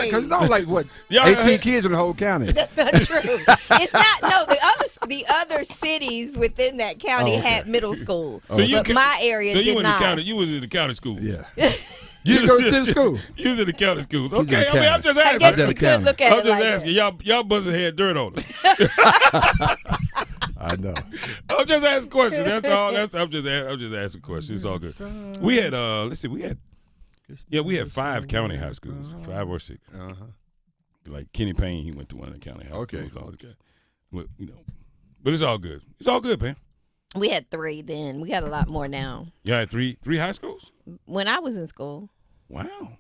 Because
it's not like, what, 18 kids in the whole county.
That's not true. It's not. No, the other cities within that county had middle school. But my area did not.
You was in the county school.
Yeah. You didn't go to city school.
You was in the county schools. Okay, I'm just asking.
I guess you could look at it like
asking. Y'all busting had dirt on it.
I know.
I'm just asking questions. That's all. I'm just asking questions. It's all good. We had we had 5 county high schools, 5 or 6. Like Kenny Payne, he went to one of the county high schools. Okay. But it's all good. It's all good, man.
We had 3 then. We got a lot more now.
You had 3 high schools?
When I was in school.
Wow.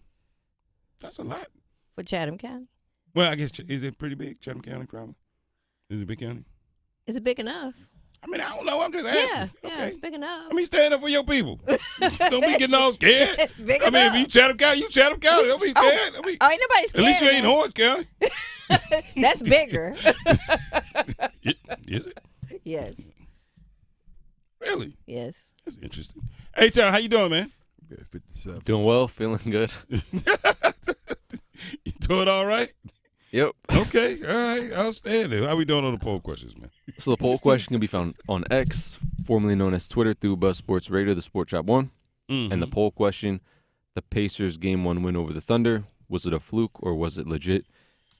That's a lot.
For Chatham County.
Well, I guess, is it pretty big, Chatham County, probably? Is it a big county?
Is it big enough?
I mean, I don't know. I'm just asking.
Yeah, it's big enough.
I mean, stand up for your people. Don't be getting all scared.
It's big
enough.
If
you Chatham County, you Chatham County. Don't be scared.
Ain't nobody scared.
At least you ain't Orange County.
That's bigger.
Is it?
Yes.
Really?
Yes.
That's interesting. Hey, Tom, how you doing, man?
Good, 57.
Doing well, feeling good.
You doing all right?
Yep.
Okay, all right, outstanding. How we doing on the poll questions, man?
So the poll question can be found on X, formerly known as Twitter, through Buzz Sports Radio, the Sports Shop 1.
Mm-hmm.
And the poll question, the Pacers Game 1 win over the Thunder, was it a fluke or was it legit?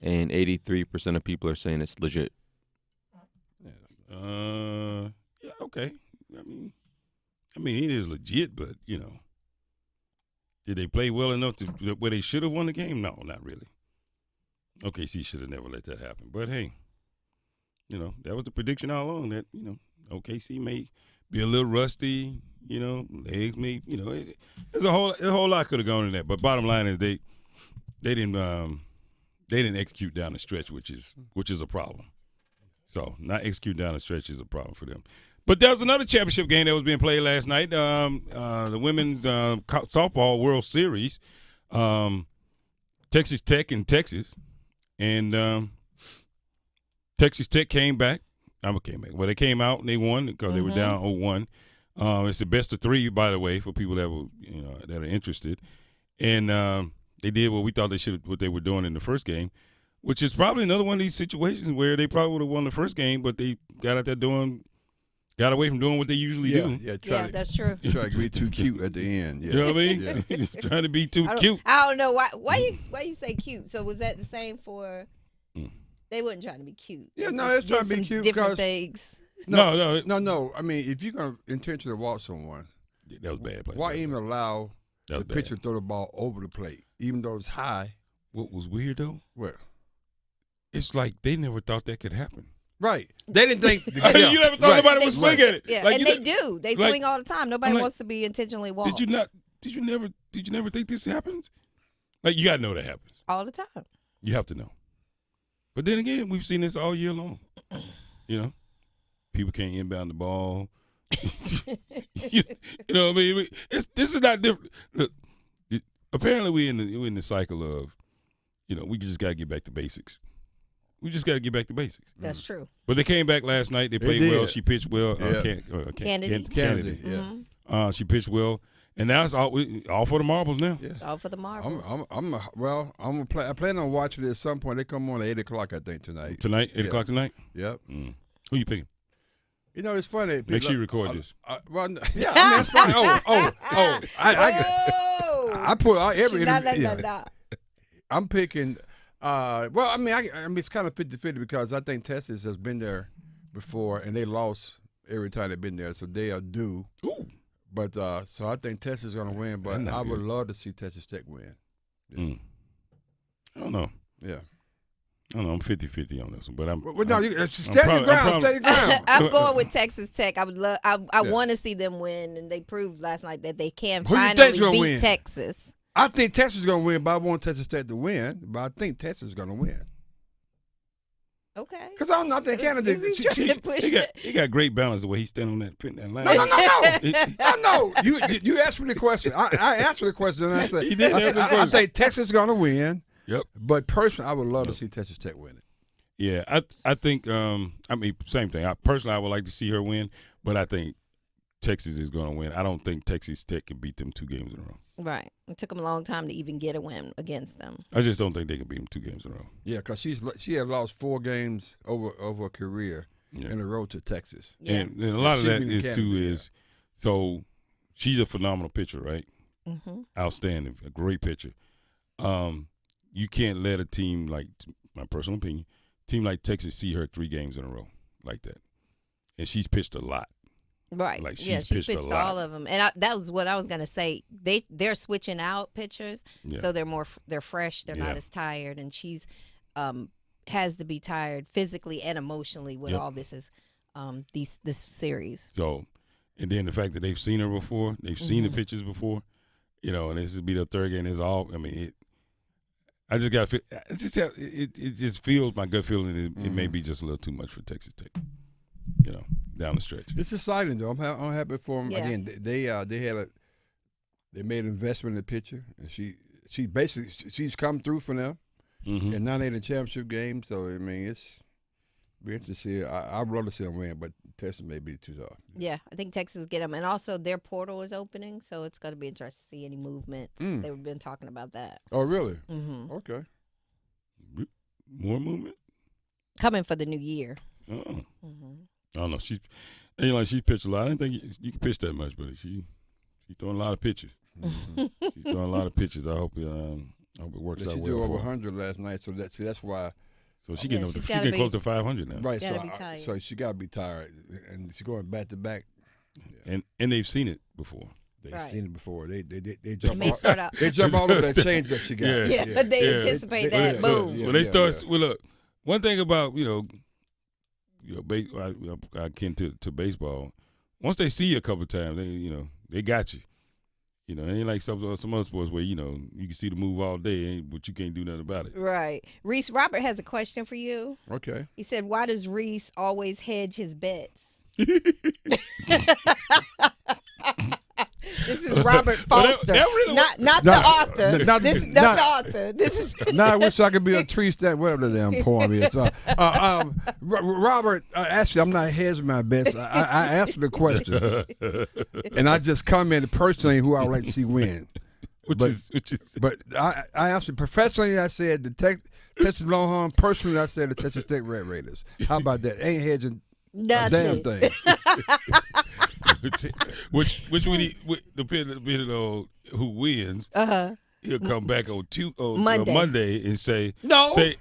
And 83% of people are saying it's legit.
Yeah, okay. I mean, it is legit, but, did they play well enough to where they should have won the game? No, not really. OKC should have never let that happen. But, hey, that was the prediction all along that, OKC may be a little rusty, legs may, there's a whole lot could have gone in that. But bottom line is they didn't execute down the stretch, which is a problem. So not execute down the stretch is a problem for them. But there was another championship game that was being played last night. The women's softball World Series, Texas Tech in Texas, and Texas Tech came back. Well, they came out and they won because they were down 0-1. It's the best of 3, by the way, for people that were that are interested. And they did what we thought what they were doing in the first game, which is probably another one of these situations where they probably would have won the first game, but they got out there got away from doing what they usually do.
Yeah, that's true.
Try to be too cute at the end. Yeah.
You know what I mean? Yeah. Trying to be too cute.
I don't know why you say cute. So was that the same for? They weren't trying to be cute.
Yeah, no, they was trying to be cute.
Different things.
No. I mean, if you're gonna intentionally walk someone,
that was bad play.
Why even allow the pitcher to throw the ball over the plate, even though it's high?
What was weird though?
Well,
it's like they never thought that could happen.
Right. They didn't think.
You never thought nobody would swing at it.
Yeah,
like,
and they do. They swing all the time. Nobody wants to be intentionally walked.
Did you never think this happens? Like, you got to know that happens.
All the time.
You have to know. But then again, we've seen this all year long. People can't inbound the ball. You know what I mean? This is not different. Look, apparently we're in the cycle of, we just got to get back to basics. We just got to get back to basics.
That's true.
But they came back last night. They played well. She pitched well.
Kennedy.
Yeah. She pitched well. And now it's all for the marbles now.
Yeah. All for the marbles.
I plan on watching it at some point. They come on at 8:00, I think, tonight.
Tonight, 8:00 tonight.
Yep.
Who you picking?
You know, it's funny.
Make sure you record this.
Well, yeah, I mean, it's funny. I put every interview. I'm picking. Well, I mean, it's kind of 50-50 because I think Texas has been there before and they lost every time they've been there, so they are due.
Ooh.
But so I think Texas is going to win, but I would love to see Texas Tech win. Yeah.
I don't know.
Yeah.
I don't know. I'm 50-50 on this one, but I'm.
Well, no, stand your ground. Stay your ground.
I'm going with Texas Tech. I would love. I want to see them win, and they proved last night that they can finally beat Texas.
I think Texas is going to win, but I want Texas Tech to win. But I think Texas is going to win.
Okay.
Because I think Canada.
He got great balance the way he's standing on that line.
No. You asked me the question. I answered the question, and I said, I think Texas is going to win.
Yep.
But personally, I would love to see Texas Tech win it.
Yeah, I think. Same thing. I would like to see her win, but I think Texas is going to win. I don't think Texas Tech can beat them 2 games in a row.
Right. It took them a long time to even get a win against them.
I just don't think they can beat them 2 games in a row.
Yeah, because she had lost 4 games over a career in a row to Texas.
Yeah. And a lot of that is so she's a phenomenal pitcher, right?
Mm-hmm.
Outstanding, a great pitcher. You can't let a team like, my personal opinion, team like Texas see her 3 games in a row like that, and she's pitched a lot.
Right.
Like
she's pitched a lot. All of them, and that was what I was gonna say. They're switching out pitchers, so they're fresh. They're not as tired, and she's has to be tired physically and emotionally with all this this series.
So, and then the fact that they've seen her before, they've seen the pitches before, and this will be their 3rd game. It's all. I mean, I just got. It just feels, my gut feeling. It may be just a little too much for Texas Tech. Down the stretch.
It's exciting though. I'm happy for them.
Yeah.
Again, they made an investment in the pitcher, and she basically she's come through for them, and now they're in the championship game. So I mean, it's be interesting to see. I'd rather see them win, but Texas may be too tough.
Yeah, I think Texas get them, and also their portal is opening, so it's going to be interesting to see any movements. They've been talking about that.
Oh, really?
Mm-hmm.
Okay.
More movement
coming for the new year.
Oh. I don't know. She pitched a lot. I didn't think you can pitch that much, but she's throwing a lot of pitches. She's throwing a lot of pitches. I hope it works out well.
She threw over 100 last night, so that's why.
So she getting close to 500 now.
Right. So she got to be tired, and she's going back to back.
Yeah. And they've seen it before.
They've seen it before. They jump. They jump all over that change that she got.
Yeah. They anticipate that. Boom.
When they start. Well, look. One thing about I akin to baseball. Once they see you a couple of times, they got you. It ain't like some other sports where you can see the move all day, but you can't do nothing about it.
Right. Reese, Robert has a question for you.
Okay.
He said, "Why does Reese always hedge his bets?" This is Robert Foster, not the author. This is not the author. This is.
Now I wish I could be a tree stand, whatever the damn poem is. Robert, actually, I'm not hedging my bets. I answered the question, and I just commented personally who I would like to see win.
Which is.
But I answered professionally. I said the Texas Longhorns. Personally, I said the Texas Tech Red Raiders. How about that? Ain't hedging a damn thing.
which depending on who wins, he'll come back on Monday and say
no.
Say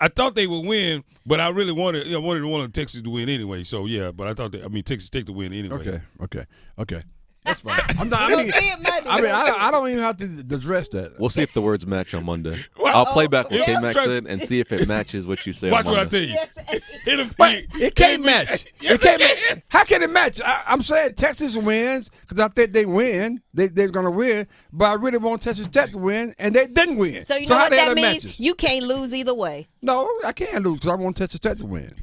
I thought they would win, but I really wanted one of Texas to win anyway. So yeah, but I thought Texas Tech to win anyway.
Okay. That's fine. I don't even have to address that.
We'll see if the words match on Monday. I'll play back what Kmac said and see if it matches what you say on Monday.
Watch what I tell you.
It can't match. How can it match? I'm saying Texas wins because I think they win. They're going to win, but I really want Texas Tech to win, and they didn't win.
So you know what that means? Matches? You can't lose either way.
No, I can't lose because I want Texas Tech to win.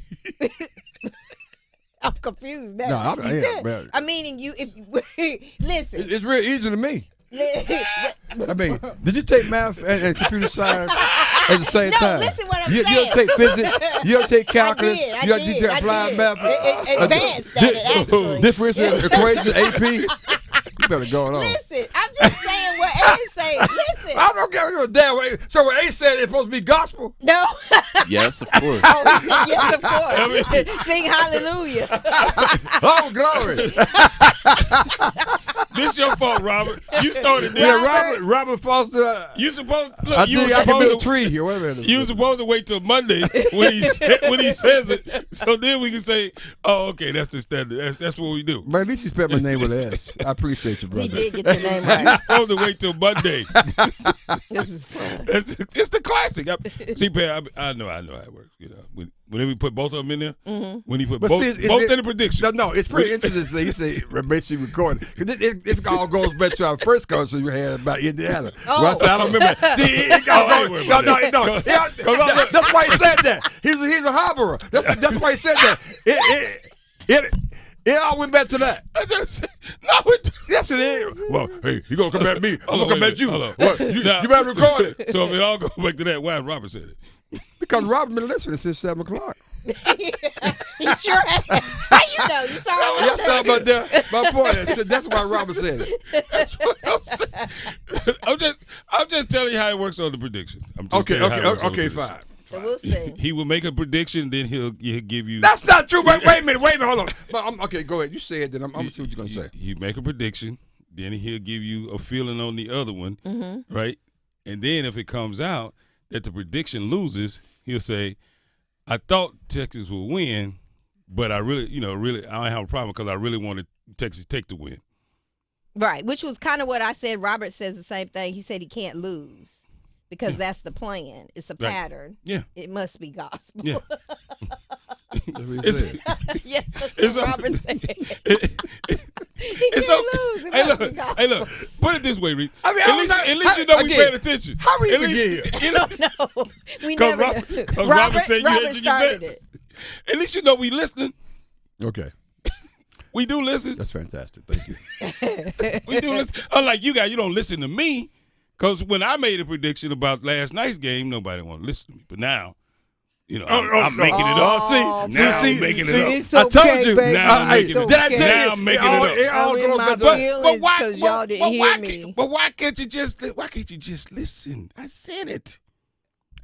I'm confused now.
No,
I'm meaning you. If listen,
it's real easy to me. I mean, did you take math and computer science at the same time?
No, listen what I'm saying.
You'll take physics. You'll take calculus. You'll take applied math.
Advanced at it, actually.
Differential equations, AP. You better go on.
Listen, I'm just saying what Eddie's saying. Listen.
I don't give a damn. So when they said it's supposed to be gospel?
No.
Yes, of course.
Yes, of course. Sing hallelujah.
Oh, glory.
This your fault, Robert. You started this.
Yeah, Robert Foster.
You supposed look.
I
You
think
were
I can build a
supposed to.
tree here. Wait a minute.
You were supposed to wait till Monday when he says it, so then we can say, "Oh, okay, that's the standard. That's what we do."
But at least you spelled my name with an S. I appreciate you, brother.
He did get your name right.
Supposed to wait till Monday.
This is fun.
It's the classic. See, Pat, I know how it works. You know, when we put both of them in there, when he put both in the prediction.
No, it's pretty interesting. He said basically recording because this all goes back to our first conversation we had about Indiana.
Oh.
Well, I said I don't remember. See, no. That's why he said that. He's a harborer. That's why he said that. It all went back to that. Yes, it is. Well, hey, you gonna come at me? I'm gonna come at you. What? You better record it.
So if it all goes back to that, why Robert said it?
Because Robert been listening since 7 o'clock.
He sure has. How you know? You saw him.
Yes, I'm about there. My point. That's why Robert said it.
That's what I'm saying. I'm just telling you how it works on the predictions.
Okay, fine.
So we'll see.
He will make a prediction, then he'll give you.
That's not true. Wait a minute. Hold on. Okay, go ahead. You say it, then I'm gonna see what you're gonna say.
You make a prediction, then he'll give you a feeling on the other one, right? And then if it comes out that the prediction loses, he'll say, "I thought Texas would win, but I really, I don't have a problem because I really wanted Texas Tech to win."
Right, which was kind of what I said. Robert says the same thing. He said he can't lose because that's the plan. It's a pattern.
Yeah.
It must be gospel.
Yeah.
Yes, that's what Robert said.
It's okay. Hey, look. Put it this way, Reese.
I mean,
at least you know we paying attention.
How we even get here?
I don't know. We never know.
Because Robert said you had to
started
get
it.
At least you know we listening.
Okay.
We do listen.
That's fantastic. Thank you.
We do listen. Unlike you guys, you don't listen to me. Because when I made a prediction about last night's game, nobody wanted to listen to me. But now, I'm making it up.
I'm making it up.
It's
I told you.
baby.
Now I'm making it up.
Did I tell you?
Now I'm making it up.
It all goes back to
But why can't you just listen? I said it.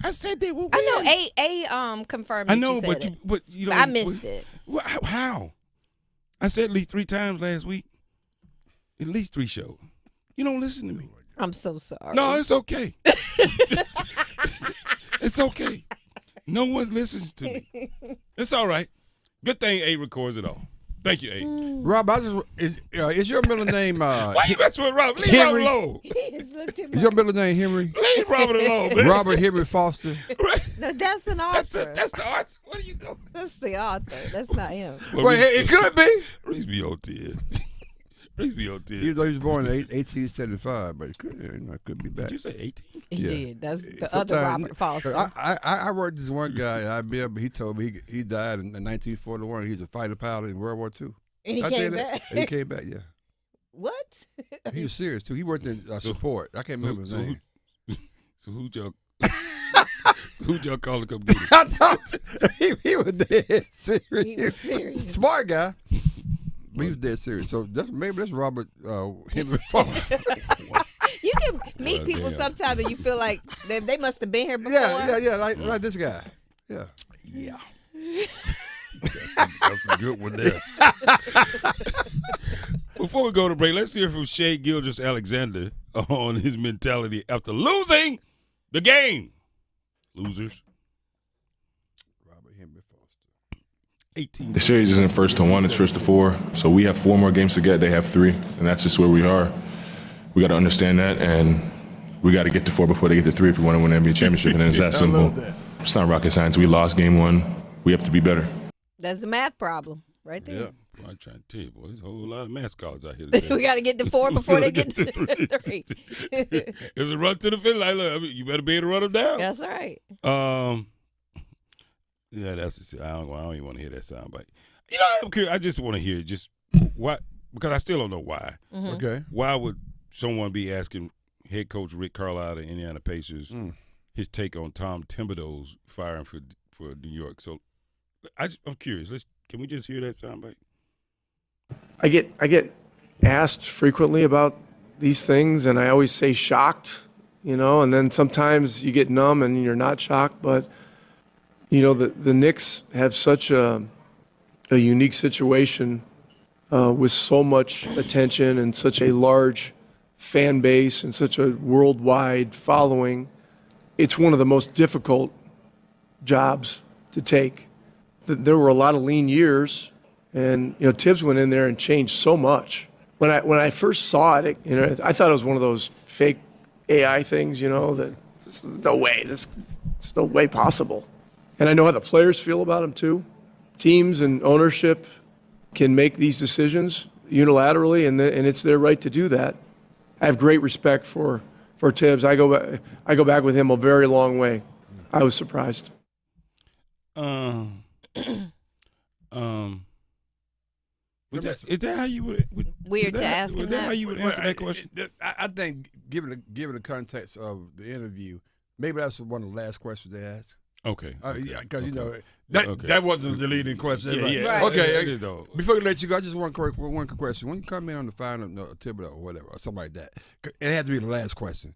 I said they were winning.
I know. A confirmed.
I know,
you said
but you don't.
I missed it.
How? I said at least 3 times last week. At least 3 shows. You don't listen to me.
I'm so sorry.
No, it's okay. It's okay. No one listens to me. It's all right. Good thing A records it all. Thank you, A.
Rob, is your middle name?
Why you messing with Robert? Leave
Henry?
Robert alone.
Is your middle name Henry?
Leave Robert alone, man.
Robert Henry Foster.
No, that's an author.
That's the author. What are you doing?
That's the author. That's not him.
Well, it could be.
Reese be on 10. Reese be on 10.
Even though he was born in 1875, but it could be back.
Did you say 18?
He did. That's the other Robert Foster.
I worked with this one guy at IBM, but he told me he died in 1941. He was a fighter pilot in World War II.
And he came back?
And he came back, yeah.
What?
He was serious, too. He worked in support. I can't remember his name.
So who'd y'all call to come get him?
He was dead serious.
He was serious.
Smart guy. But he was dead serious. So maybe that's Robert Henry Foster.
You can meet people sometime and you feel like they must have been here before.
Yeah, like this guy. Yeah.
Yeah. That's a good one there. Before we go to break, let's hear from Shea Gilgeous-Alexander on his mentality after losing the game. Losers.
Robert Henry Foster.
18.
The series isn't 1-1, it's 1-4. So we have 4 more games to get. They have 3, and that's just where we are. We got to understand that, and we got to get to 4 before they get to 3 if we want to win the NBA championship, and it's that simple. It's not rocket science. We lost game 1. We have to be better.
That's the math problem right there.
Yeah. I'm trying to tell you, boy, there's a whole lot of mascots out here today.
We got to get to 4 before they get to 3.
It's a run to the finish line. Look, you better be able to run them down.
That's right.
Yeah, that's I don't even want to hear that sound bite. I'm curious. I just want to hear just what, because I still don't know why.
Mm-hmm.
Okay.
Why would someone be asking head coach Rick Carlisle of the Indiana Pacers his take on Tom Thibodeau's firing for New York? So I'm curious. Can we just hear that sound bite?
I get asked frequently about these things, and I always say shocked.
and then sometimes you get numb and you're not shocked. But, the Knicks have such a unique situation with so much attention and such a large fan base and such a worldwide following. It's one of the most difficult jobs to take. There were a lot of lean years, and Tibbs went in there and changed so much. When I first saw it, I thought it was one of those fake AI things, that there's no way, there's no way possible. And I know how the players feel about him too. Teams and ownership can make these decisions unilaterally, and it's their right to do that. I have great respect for Tibbs. I go back with him a very long way. I was surprised.
Is that how you would?
Weird to ask him that.
How you would answer that question?
I think, given the context of the interview, maybe that's one of the last questions they asked.
Okay.
Because that wasn't the leading question.
Yeah.
Right. Okay. Before we let you go, I just one quick question. When you come in on the final Thibodeau or whatever, or something like that, it had to be the last question.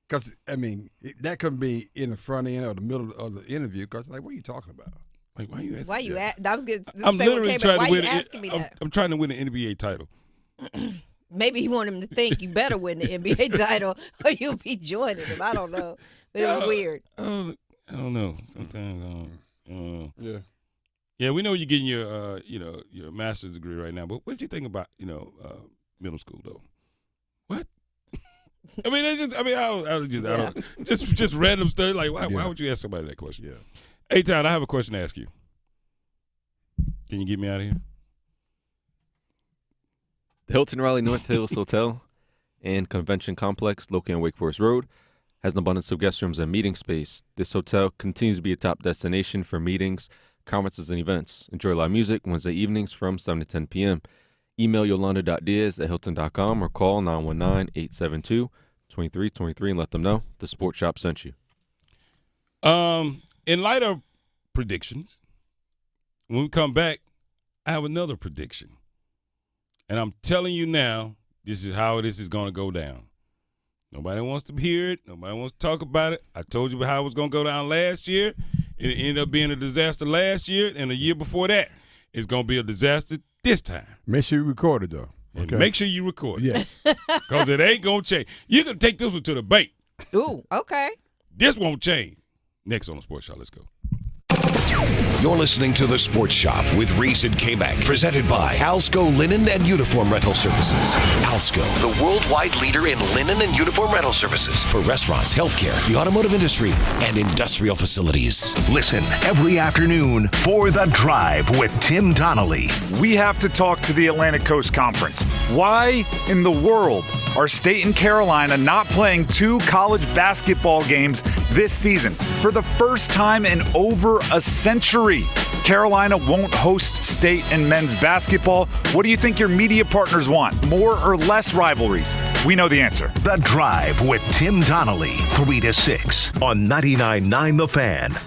Because that could be in the front end or the middle of the interview. Because what are you talking about?
Like, why are you asking?
Why you? I was going to say,
I'm literally trying to win.
Asking me that?
I'm trying to win an NBA title.
Maybe you want him to think you better win the NBA title, or you'll be joining him. I don't know. But it was weird.
I don't know. Sometimes,
yeah.
Yeah, we know you're getting your, your master's degree right now. But what did you think about, middle school though? What? I don't just random stuff. Like, why would you ask somebody that question?
Yeah.
A-Town, I have a question to ask you. Can you get me out of here?
The Hilton Raleigh North Hills Hotel and Convention Complex, located on Wake Forest Road, has an abundance of guest rooms and meeting space. This hotel continues to be a top destination for meetings, conferences, and events. Enjoy live music Wednesday evenings from 7 to 10 p.m. Email yolanda.diaz@hilton.com or call 919-872-2323 and let them know the Sports Shop sent you.
In light of predictions, when we come back, I have another prediction. And I'm telling you now, this is how this is going to go down. Nobody wants to hear it. Nobody wants to talk about it. I told you how it was going to go down last year. It ended up being a disaster last year, and the year before that, it's going to be a disaster this time.
Make sure you record it, though.
And make sure you record it.
Yes.
Because it ain't going to change. You can take this one to the bank.
Ooh, okay.
This won't change. Next on the Sports Shop, let's go.
You're listening to The Sports Shop with Reese and Kmac, presented by Alsco Linen and Uniform Rental Services. Alsco, the worldwide leader in linen and uniform rental services for restaurants, healthcare, the automotive industry, and industrial facilities.
Listen every afternoon for The Drive with Tim Donnelly.
We have to talk to the Atlantic Coast Conference. Why in the world are State and Carolina not playing 2 college basketball games this season? For the first time in over a century, Carolina won't host state and men's basketball. What do you think your media partners want? More or less rivalries? We know the answer.
The Drive with Tim Donnelly, 3 to 6 on 99.9 The Fan.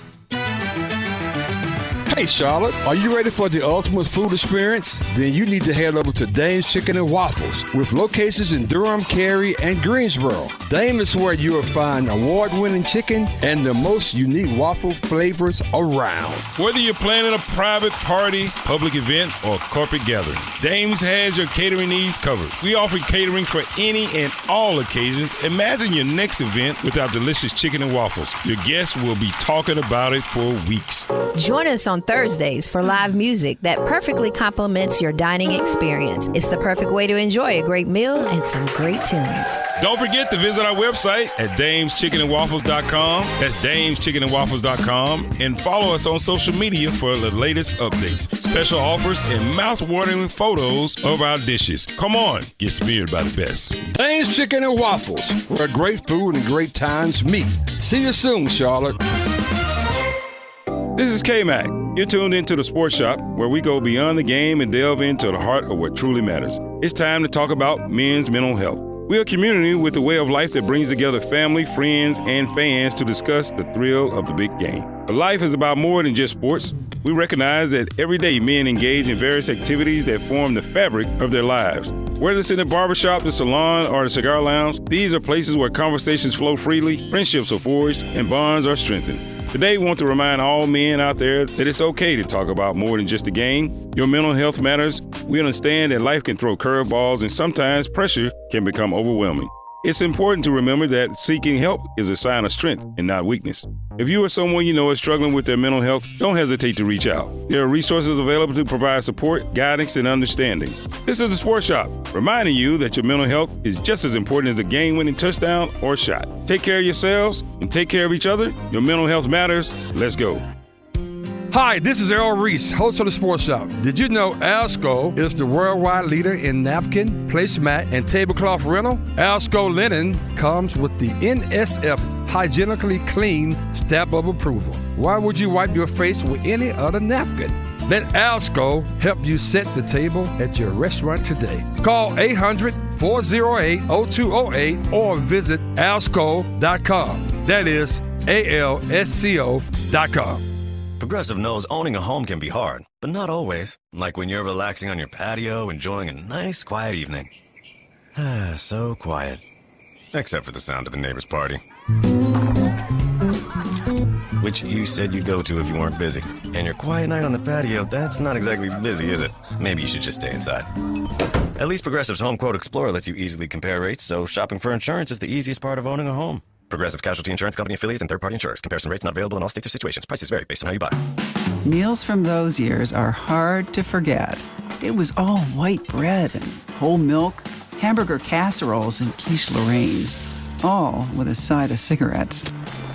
Hey Charlotte, are you ready for the ultimate food experience? Then you need to head over to Dame's Chicken and Waffles with locations in Durham, Cary, and Greensboro. Dame is where you will find award-winning chicken and the most unique waffle flavors around.
Whether you're planning a private party, public event, or corporate gathering, Dame's has your catering needs covered. We offer catering for any and all occasions. Imagine your next event with our delicious chicken and waffles. Your guests will be talking about it for weeks.
Join us on Thursdays for live music that perfectly complements your dining experience. It's the perfect way to enjoy a great meal and some great tunes.
Don't forget to visit our website at damechickenandwaffles.com. That's damechickenandwaffles.com. And follow us on social media for the latest updates, special offers, and mouth-watering photos of our dishes. Come on, get smeared by the best.
Dame's Chicken and Waffles, where great food and great times meet. See you soon, Charlotte.
This is Kmac. You're tuned into the Sports Shop, where we go beyond the game and delve into the heart of what truly matters. It's time to talk about men's mental health. We're a community with a way of life that brings together family, friends, and fans to discuss the thrill of the big game. But life is about more than just sports. We recognize that every day men engage in various activities that form the fabric of their lives. Whether it's in the barbershop, the salon, or the cigar lounge, these are places where conversations flow freely, friendships are forged, and bonds are strengthened. Today, we want to remind all men out there that it's okay to talk about more than just the game. Your mental health matters. We understand that life can throw curveballs and sometimes pressure can become overwhelming. It's important to remember that seeking help is a sign of strength and not weakness. If you or someone you know is struggling with their mental health, don't hesitate to reach out. There are resources available to provide support, guidance, and understanding. This is the Sports Shop, reminding you that your mental health is just as important as a game-winning touchdown or shot. Take care of yourselves and take care of each other. Your mental health matters. Let's go.
Hi, this is Earl Reese, host of the Sports Shop. Did you know Alsco is the worldwide leader in napkin, placemat, and tablecloth rental? Alsco linen comes with the NSF hygienically clean stamp of approval. Why would you wipe your face with any other napkin? Let Alsco help you set the table at your restaurant today. Call 800-408-0208 or visit alsco.com. That is ALSCO.com.
Progressive knows owning a home can be hard, but not always. Like when you're relaxing on your patio, enjoying a nice, quiet evening. So quiet. Except for the sound of the neighbor's party. Which you said you'd go to if you weren't busy. And your quiet night on the patio, that's not exactly busy, is it? Maybe you should just stay inside. At least Progressive's Home Quote Explorer lets you easily compare rates, so shopping for insurance is the easiest part of owning a home. Progressive Casualty Insurance Company affiliates and third-party insurers. Comparison rates not available in all states or situations. Prices vary based on how you buy.
Meals from those years are hard to forget. It was all white bread and whole milk, hamburger casseroles and quiche Lorraines, all with a side of cigarettes.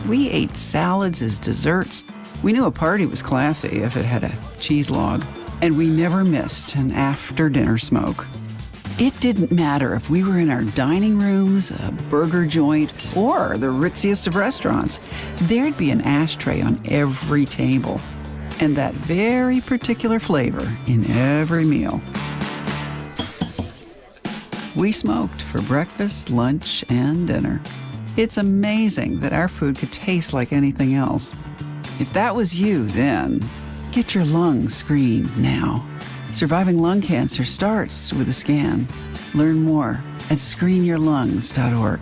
We ate salads as desserts. We knew a party was classy if it had a cheese log. And we never missed an after-dinner smoke. It didn't matter if we were in our dining rooms, a burger joint, or the ritziest of restaurants. There'd be an ashtray on every table, and that very particular flavor in every meal. We smoked for breakfast, lunch, and dinner. It's amazing that our food could taste like anything else. If that was you then, get your lungs screened now. Surviving lung cancer starts with a scan. Learn more at screenyourlungs.org.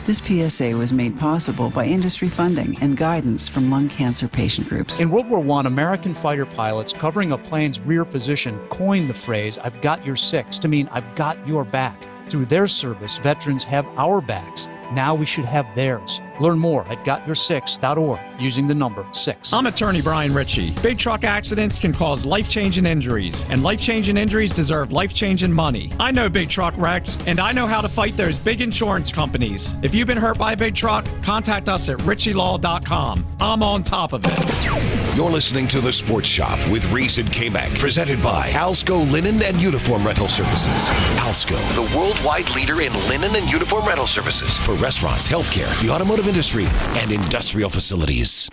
This PSA was made possible by industry funding and guidance from lung cancer patient groups.
In World War I, American fighter pilots covering a plane's rear position coined the phrase, "I've got your six," to mean I've got your back. Through their service, veterans have our backs. Now we should have theirs. Learn more at gotyoursix.org using the number 6.
I'm attorney Brian Ritchie. Big truck accidents can cause life-changing injuries, and life-changing injuries deserve life-changing money. I know big truck wrecks, and I know how to fight those big insurance companies. If you've been hurt by a big truck, contact us at ritchielaw.com. I'm on top of it.
You're listening to The Sports Shop with Reese and Kmac, presented by Alsco Linen and Uniform Rental Services. Alsco, the worldwide leader in linen and uniform rental services for restaurants, healthcare, the automotive industry, and industrial facilities.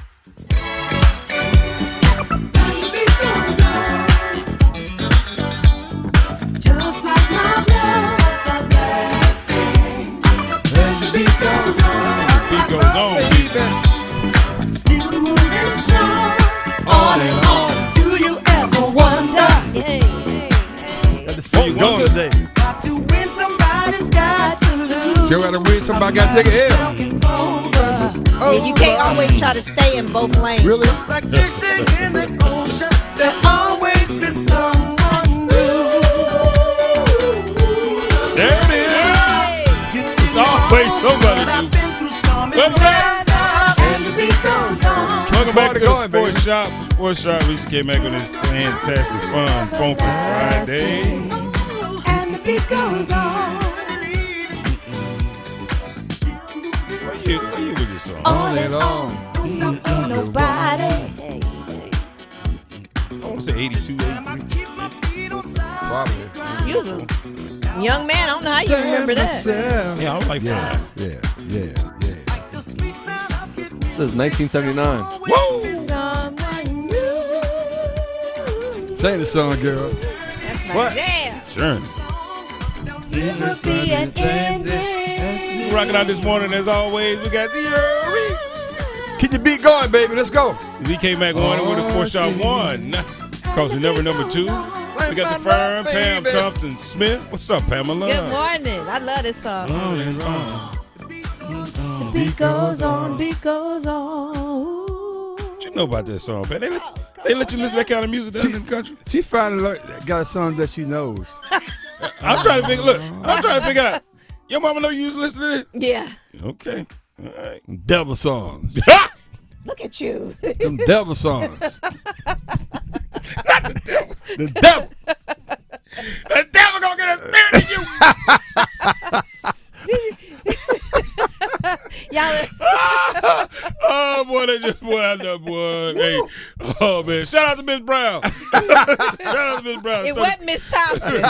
Just like my love, everlasting. When the beat goes on,
baby.
Still moving strong, on and on. Do you ever wonder?
Got this phone going today.
Got to win, somebody's got to lose.
You gotta win, somebody gotta take a L.
Yeah, you can't always try to stay in both lanes.
Really?
Just like fishing in the ocean, there'll always be someone new.
There it is. It's always somebody new. Welcome back to the Sports Shop. The Sports Shop. Reese Kmac on this fantastic, fun, funky Friday.
And the beat goes on.
What year was this song?
On and on. Don't stop for nobody.
I want to say 82, 83.
Probably.
You was a young man. I don't know how you remember that.
Yeah, I was like 5.
Yeah.
It says 1979.
Woo!
Sing the song, girl.
That's my
What?
jam.
Journey.
Never be an ending.
Rocking out this morning, as always, we got the Reese.
Keep the beat going, baby. Let's go.
VK Mac 1 with the Sports Shop 1. Because we never number 2. We got the firm Pam Thompson Smith. What's up, Pamela?
Good morning. I love this song.
On and on.
The beat goes on, beat goes on. Ooh.
What you know about that song, Pam? They let you listen to that kind of music down in the country?
She finally got a song that she knows.
I'm trying to figure out. Your mama know you used to listen to this?
Yeah.
Okay. All right.
Devil songs.
Look at you.
Them devil songs.
Not the devil.
The devil.
The devil gonna get a spirit in you.
Y'all.
Oh boy, I know, boy. Hey, oh man, shout out to Miss Brown. Shout out to Miss Brown.
It wasn't Miss Thompson.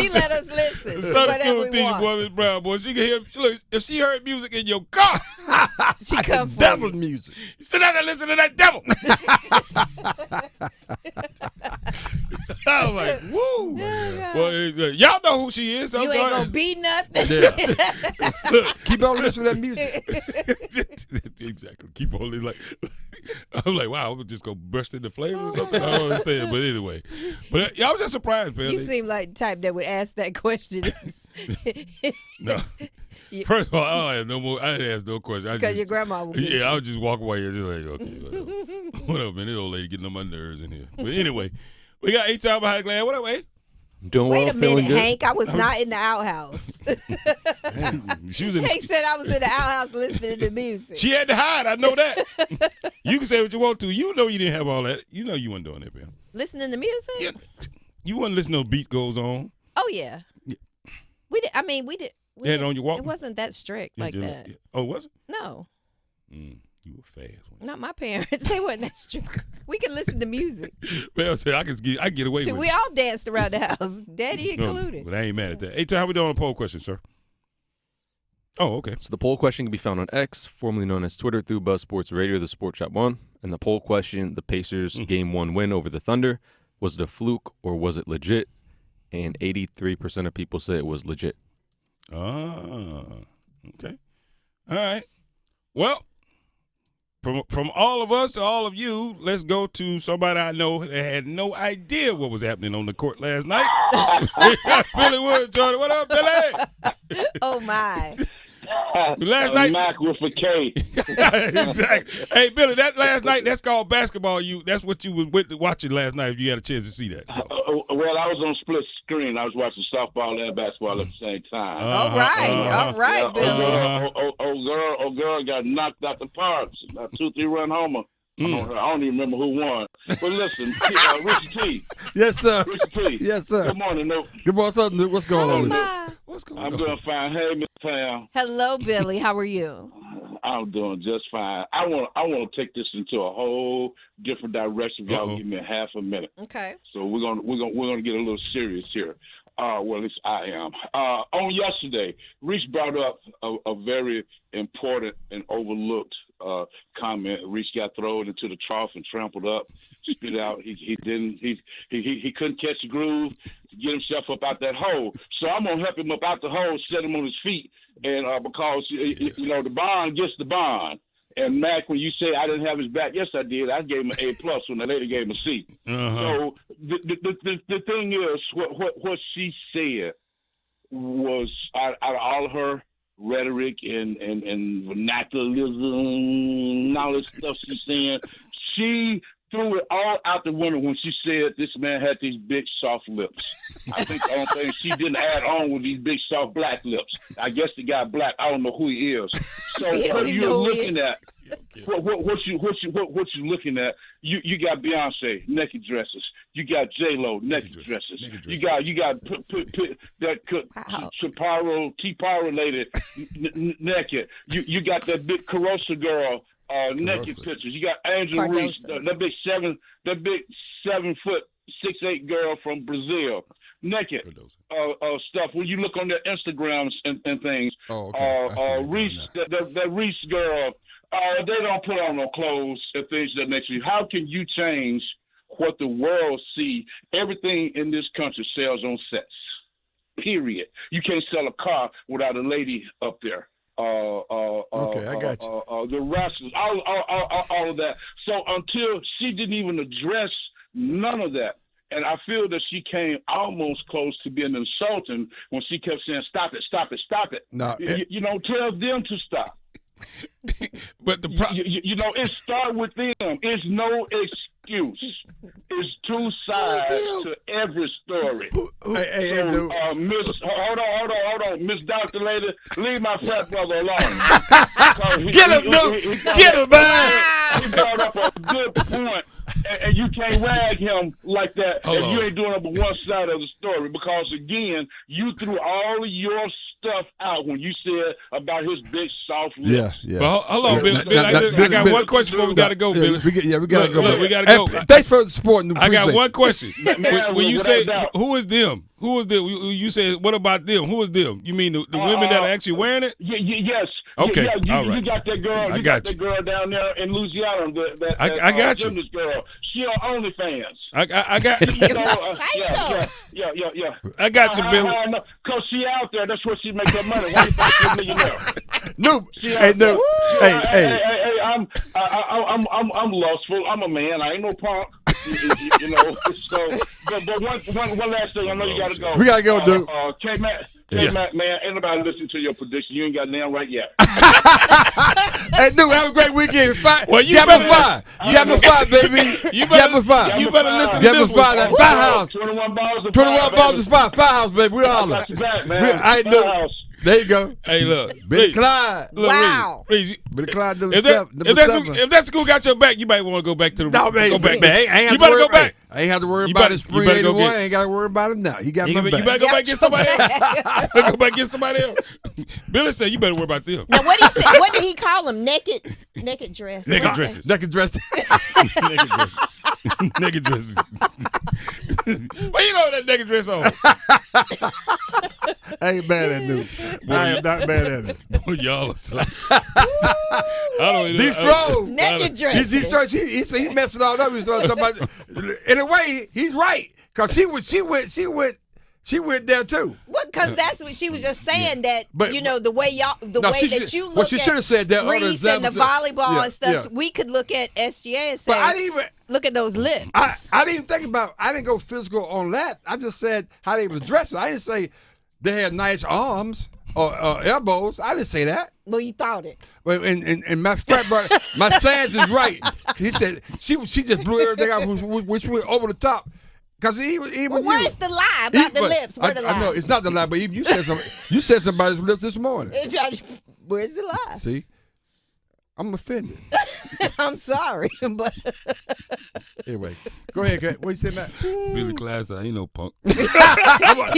She let us listen.
Sunday school teacher, boy, Miss Brown, boy. She can hear. Look, if she heard music in your car,
she come for
devil music.
You sit down and listen to that devil. I was like, woo. Well, y'all know who she is. So
you ain't gonna be nothing.
Yeah. Look, keep on listening to that music.
Exactly. Keep on listening. I'm like, wow, I'm just gonna burst into flames or something. I don't understand. But anyway, y'all was just surprised, man.
You seem like the type that would ask that question.
No. First of all, I didn't ask no question.
Because your grandma would get you.
I would just walk away and just like, okay, whatever, man. This old lady getting on my nerves in here. But anyway, we got 8 time behind glass. What up, Wade?
Doing
Wait
well,
a minute,
feeling good.
Hank. I was not in the outhouse.
She was in
Hank said I was in the outhouse listening to music.
She had to hide. I know that. You can say what you want to. You know you didn't have all that. You know you weren't doing that, man.
Listening to music?
Yeah. You wasn't listening to Beat Goes On.
Oh, yeah. We did. I mean, we did.
You had it on your Walkman?
It wasn't that strict like that.
Yeah. Oh, was it?
No.
You were fast.
Not my parents. They wasn't that strict. We could listen to music.
Man, I said I can get away with it.
We all danced around the house, Daddy included.
But I ain't mad at that. Hey, how we doing on the poll question, sir? Oh, okay.
So the poll question can be found on X, formerly known as Twitter, through Buzz Sports Radio. The Sports Shop won. And the poll question: the Pacers' Game 1 win over the Thunder, was it a fluke or was it legit? And 83% of people say it was legit.
Okay. All right. Well, from all of us to all of you, let's go to somebody I know that had no idea what was happening on the court last night. Billy Wood, Jordan. What up, Billy?
Oh, my.
Last night,
Kmac with a K.
Exactly. Hey, Billy, that last night, that's called basketball. That's what you was watching last night if you had a chance to see that. So.
Well, I was on split screen. I was watching softball and basketball at the same time.
All right, Billy.
Old girl got knocked out the park. A 2-3 run homer. I don't even remember who won. But listen, Reese T.
Yes, sir.
Reese T.
Yes, sir.
Good morning, Luke.
Good morning. What's going on?
I'm doing fine. Hey, Miss Pam.
Hello, Billy. How are you?
I'm doing just fine. I want to take this into a whole different direction. If y'all give me a half a minute.
Okay.
So we're gonna get a little serious here. Well, at least I am. On yesterday, Reese brought up a very important and overlooked comment. Reese got thrown into the trough and trampled up, spit out. He couldn't catch the groove to get himself up out that hole. So I'm gonna help him up out the hole, set him on his feet, and because the bond gets the bond. And Mac, when you say I didn't have his back, yes, I did. I gave him an A+ when the lady gave him a C. So the thing is, what she said was out of all of her rhetoric and vernaculism and all this stuff she's saying, she threw it all out the window when she said this man had these big soft lips. I think the only thing she didn't add on was these big soft black lips. I guess the guy black. I don't know who he is. So you're looking at what you looking at. You got Beyonce naked dresses. You got J-Lo naked dresses. You got that T-Pyro lady naked. You got that big Carosa girl. Naked pictures. You got Angel Reese, that big 7'6" 6'8" girl from Brazil, naked stuff. When you look on their Instagrams and things, Reese, that Reese girl, they don't put on no clothes and things of that nature. How can you change what the world see? Everything in this country sells on sets. Period. You can't sell a car without a lady up there.
I got you.
The wrestlers, all of that. So until she didn't even address none of that, And I feel that she came almost close to being insulting when she kept saying, "Stop it, stop it, stop it."
No,
you know, tell them to stop.
But the
you know, it starts with them. It's no excuse. It's two sides to every story.
Hey, dude.
Miss, hold on, Miss Doctor Lady, leave my fat brother alone.
Get him, dude. Get him, man.
He brought up a good point, and you can't rag him like that if you ain't doing it but one side of the story. Because again, you threw all of your stuff out when you said about his big soft lips.
Yeah.
Well, hold on, Billy. I got one question before we got to go, Billy.
We got to go.
Look, we got to go.
Thanks for the support.
I got one question. When you say, who is them? Who is them? You said, what about them? Who is them? You mean the women that are actually wearing it?
Yes.
Okay.
Yeah,
all right.
You got that girl.
I got
that girl down there in Louisiana.
I got you.
Girl. She on OnlyFans.
I got you.
Yeah.
I got you, Billy.
Because she out there. That's where she makes her money. Why you think she's a millionaire?
Noob.
Hey,
Noob. Hey.
I'm lustful. I'm a man. I ain't no punk. You know. So, but one last thing. I know you got to go.
We got to go, dude.
Kmac, man, ain't nobody listening to your prediction. You ain't got nailed right yet.
Hey, dude, have a great weekend.
Well, you
got me five. You got me five, baby.
You
better five.
You better listen to this
one. That Firehouse.
21
balls is five. Firehouse, baby. We all
got your back, man.
I know. There you go.
Hey, look.
Billy Clyde.
Look,
wow.
Reese,
Billy Clyde,
if that school got your back, you might want to go back to the
No, man.
Go back.
You
better go back.
I ain't have to worry about it. Spring 81. I ain't got to worry about it now. He got my back.
You better go back and get somebody else. Go back and get somebody else. Billy said you better worry about them.
Now, what he said? What did he call them? Naked dress.
Naked dresses.
Naked dresses.
Naked dresses. Naked dresses. Well, you know that naked dress on.
I ain't mad at dude. I am not mad at it.
Boy, y'all are so. I don't even.
These trolls.
Naked dresses.
These trolls. He said he messed it all up. He's talking about. In a way, he's right. Cause she went there too.
Well, because that's what she was just saying that the way that you look
well, she should have said that
Reese and the volleyball and stuff. We could look at SGA and say, look at those lips.
I didn't even think about. I didn't go physical on that. I just said how they was dressed. I didn't say they had nice arms or elbows. I didn't say that.
Well, you thought it.
Well, and my frat brother, my Sands is right. He said she just blew everything out, which went over the top. Because even
where's the lie about the lips? Where's the lie?
I know it's not the lie, but you said something. You said something about his lips this morning.
Where's the lie?
See, I'm offended.
I'm sorry, but
anyway, go ahead. What you say, Matt?
Billy Class, I ain't no punk.
He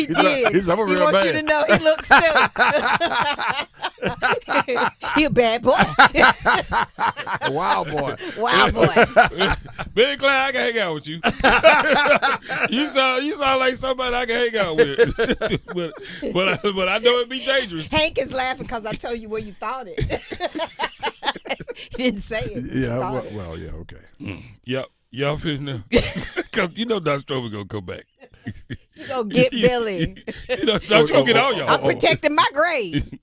did.
I'm a real
he wants
man.
you to know he looks silly. He a bad boy.
Wild boy.
Wild boy.
Billy Class, I can hang out with you. you sound like somebody I can hang out with. but I know it'd be dangerous.
Hank is laughing because I told you where you thought it. He didn't say it.
Yeah, well, yeah, okay.
Yep. Y'all finished now? Because you know Don Stroman going to come back.
You going to get Billy.
You know, Don Stroman get all y'all.
I'm protecting my grave.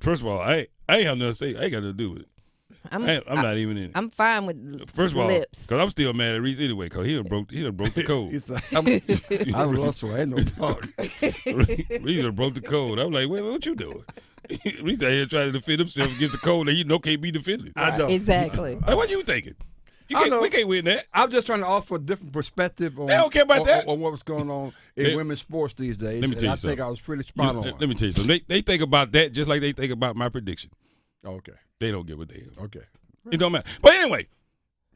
First of all, I ain't have nothing to say. I ain't got nothing to do with it. I'm not even in it.
I'm fine with
First of all,
lips.
because I'm still mad at Reese anyway, because he done broke the code.
I'm lost, so I ain't no punk.
Reese done broke the code. I'm like, wait, what you doing? Reese out here trying to defend himself against the code that he know can't be defended.
I know.
Exactly.
What you thinking? We can't win that.
I'm just trying to offer a different perspective on,
they don't care about that.
on what's going on in women's sports these days.
Let me tell you something.
I think I was pretty spot on.
Let me tell you something. They think about that just like they think about my prediction.
Okay.
They don't get what they have.
Okay.
It don't matter. But anyway,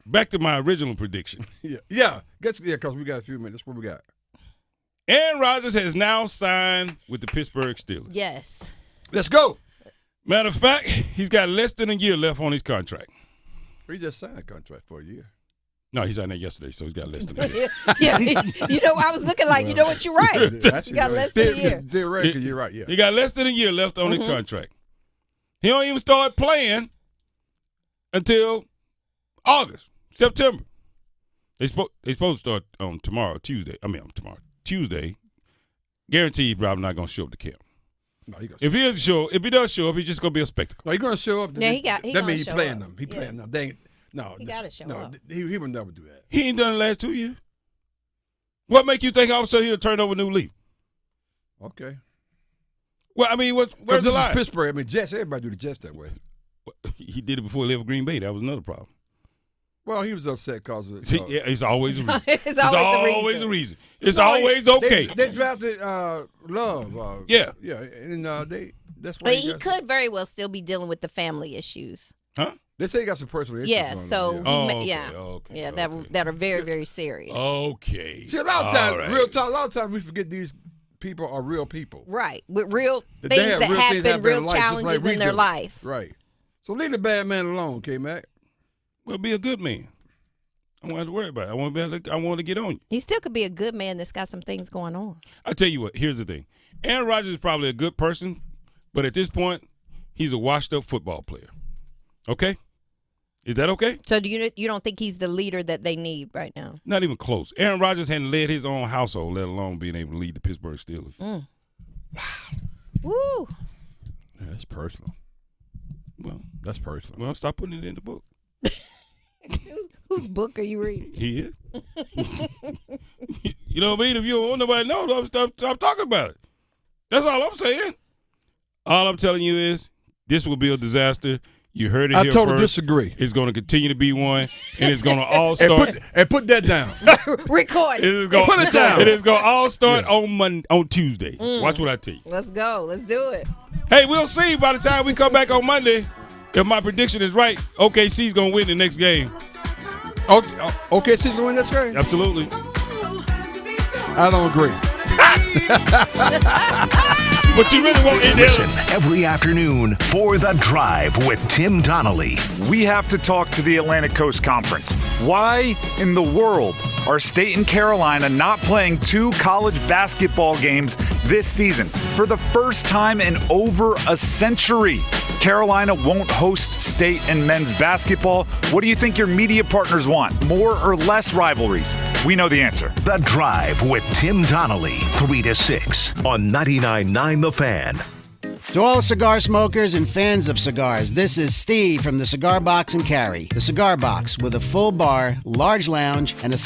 back to my original prediction.
Yeah. Because we got a few minutes. What we got?
Aaron Rodgers has now signed with the Pittsburgh Steelers.
Yes.
Let's go.
Matter of fact, he's got less than a year left on his contract.
He just signed a contract for a year.
No, he signed that yesterday, so he's got less than a year.
Yeah, I was looking like, you know what, you're right. You got less than a year.
Theoretically, you're right, yeah.
He got less than a year left on his contract. He don't even start playing until September. They supposed to start on Tuesday. Tuesday. Guaranteed he's probably not going to show up to camp. No, if he does show up, he's just going to be a spectacle.
No, he's going to show up.
Yeah,
that means he's playing them. He's playing them. They ain't,
he got to show up.
He would never do that.
He ain't done the last 2 years. What make you think all of a sudden he'll turn over a new leaf?
Okay.
Well, I mean, where's the line?
This is Pittsburgh. I mean, Jets. Everybody do the Jets that way.
He did it before he left Green Bay. That was another problem.
Well, he was upset because of.
See, yeah, it's always a reason.
It's always
a reason. It's always okay.
They drafted Love.
Yeah,
and that's why.
But he could very well still be dealing with the family issues.
Huh?
They say he got some personal issues.
Yeah, so
okay.
that are very, very serious.
Okay.
See, a lot of times, a lot of times we forget these people are real people.
Right, with real things that happen, real challenges in their life.
Right. So leave the bad man alone, Kmac.
Well, be a good man. I don't have to worry about it. I want to get on you.
He still could be a good man that's got some things going on.
I tell you what. Here's the thing. Aaron Rodgers is probably a good person, but at this point, he's a washed-up football player. Okay? Is that okay?
So you don't think he's the leader that they need right now?
Not even close. Aaron Rodgers hadn't led his own household, let alone being able to lead the Pittsburgh Steelers.
Wow. Woo.
Yeah, that's personal.
Well,
that's personal.
Well, stop putting it in the book.
Whose book are you reading?
He is. You know what I mean? If you don't want nobody to know, stop talking about it. That's all I'm saying. All I'm telling you is this will be a disaster. You heard it here first. I
totally disagree.
It's going to continue to be one, and it's going to all start.
and put that down.
Record it.
Put it down.
It is going to all start on Tuesday. Watch what I tell you.
Let's go. Let's do it.
Hey, we'll see by the time we come back on Monday. If my prediction is right, OKC's going to win the next game.
OKC's going to win this game?
Absolutely.
I don't agree.
But you really won't
listen every afternoon for The Drive with Tim Donnelly.
We have to talk to the Atlantic Coast Conference. Why in the world are State and Carolina not playing 2 college basketball games this season? For the first time in over a century, Carolina won't host state and men's basketball. What do you think your media partners want? More or less rivalries? We know the answer.
The Drive with Tim Donnelly, 3 to 6 on 99.9 The Fan.
To all cigar smokers and fans of cigars, this is Steve from the Cigar Box and Carry. The Cigar Box with a full bar, large lounge, and a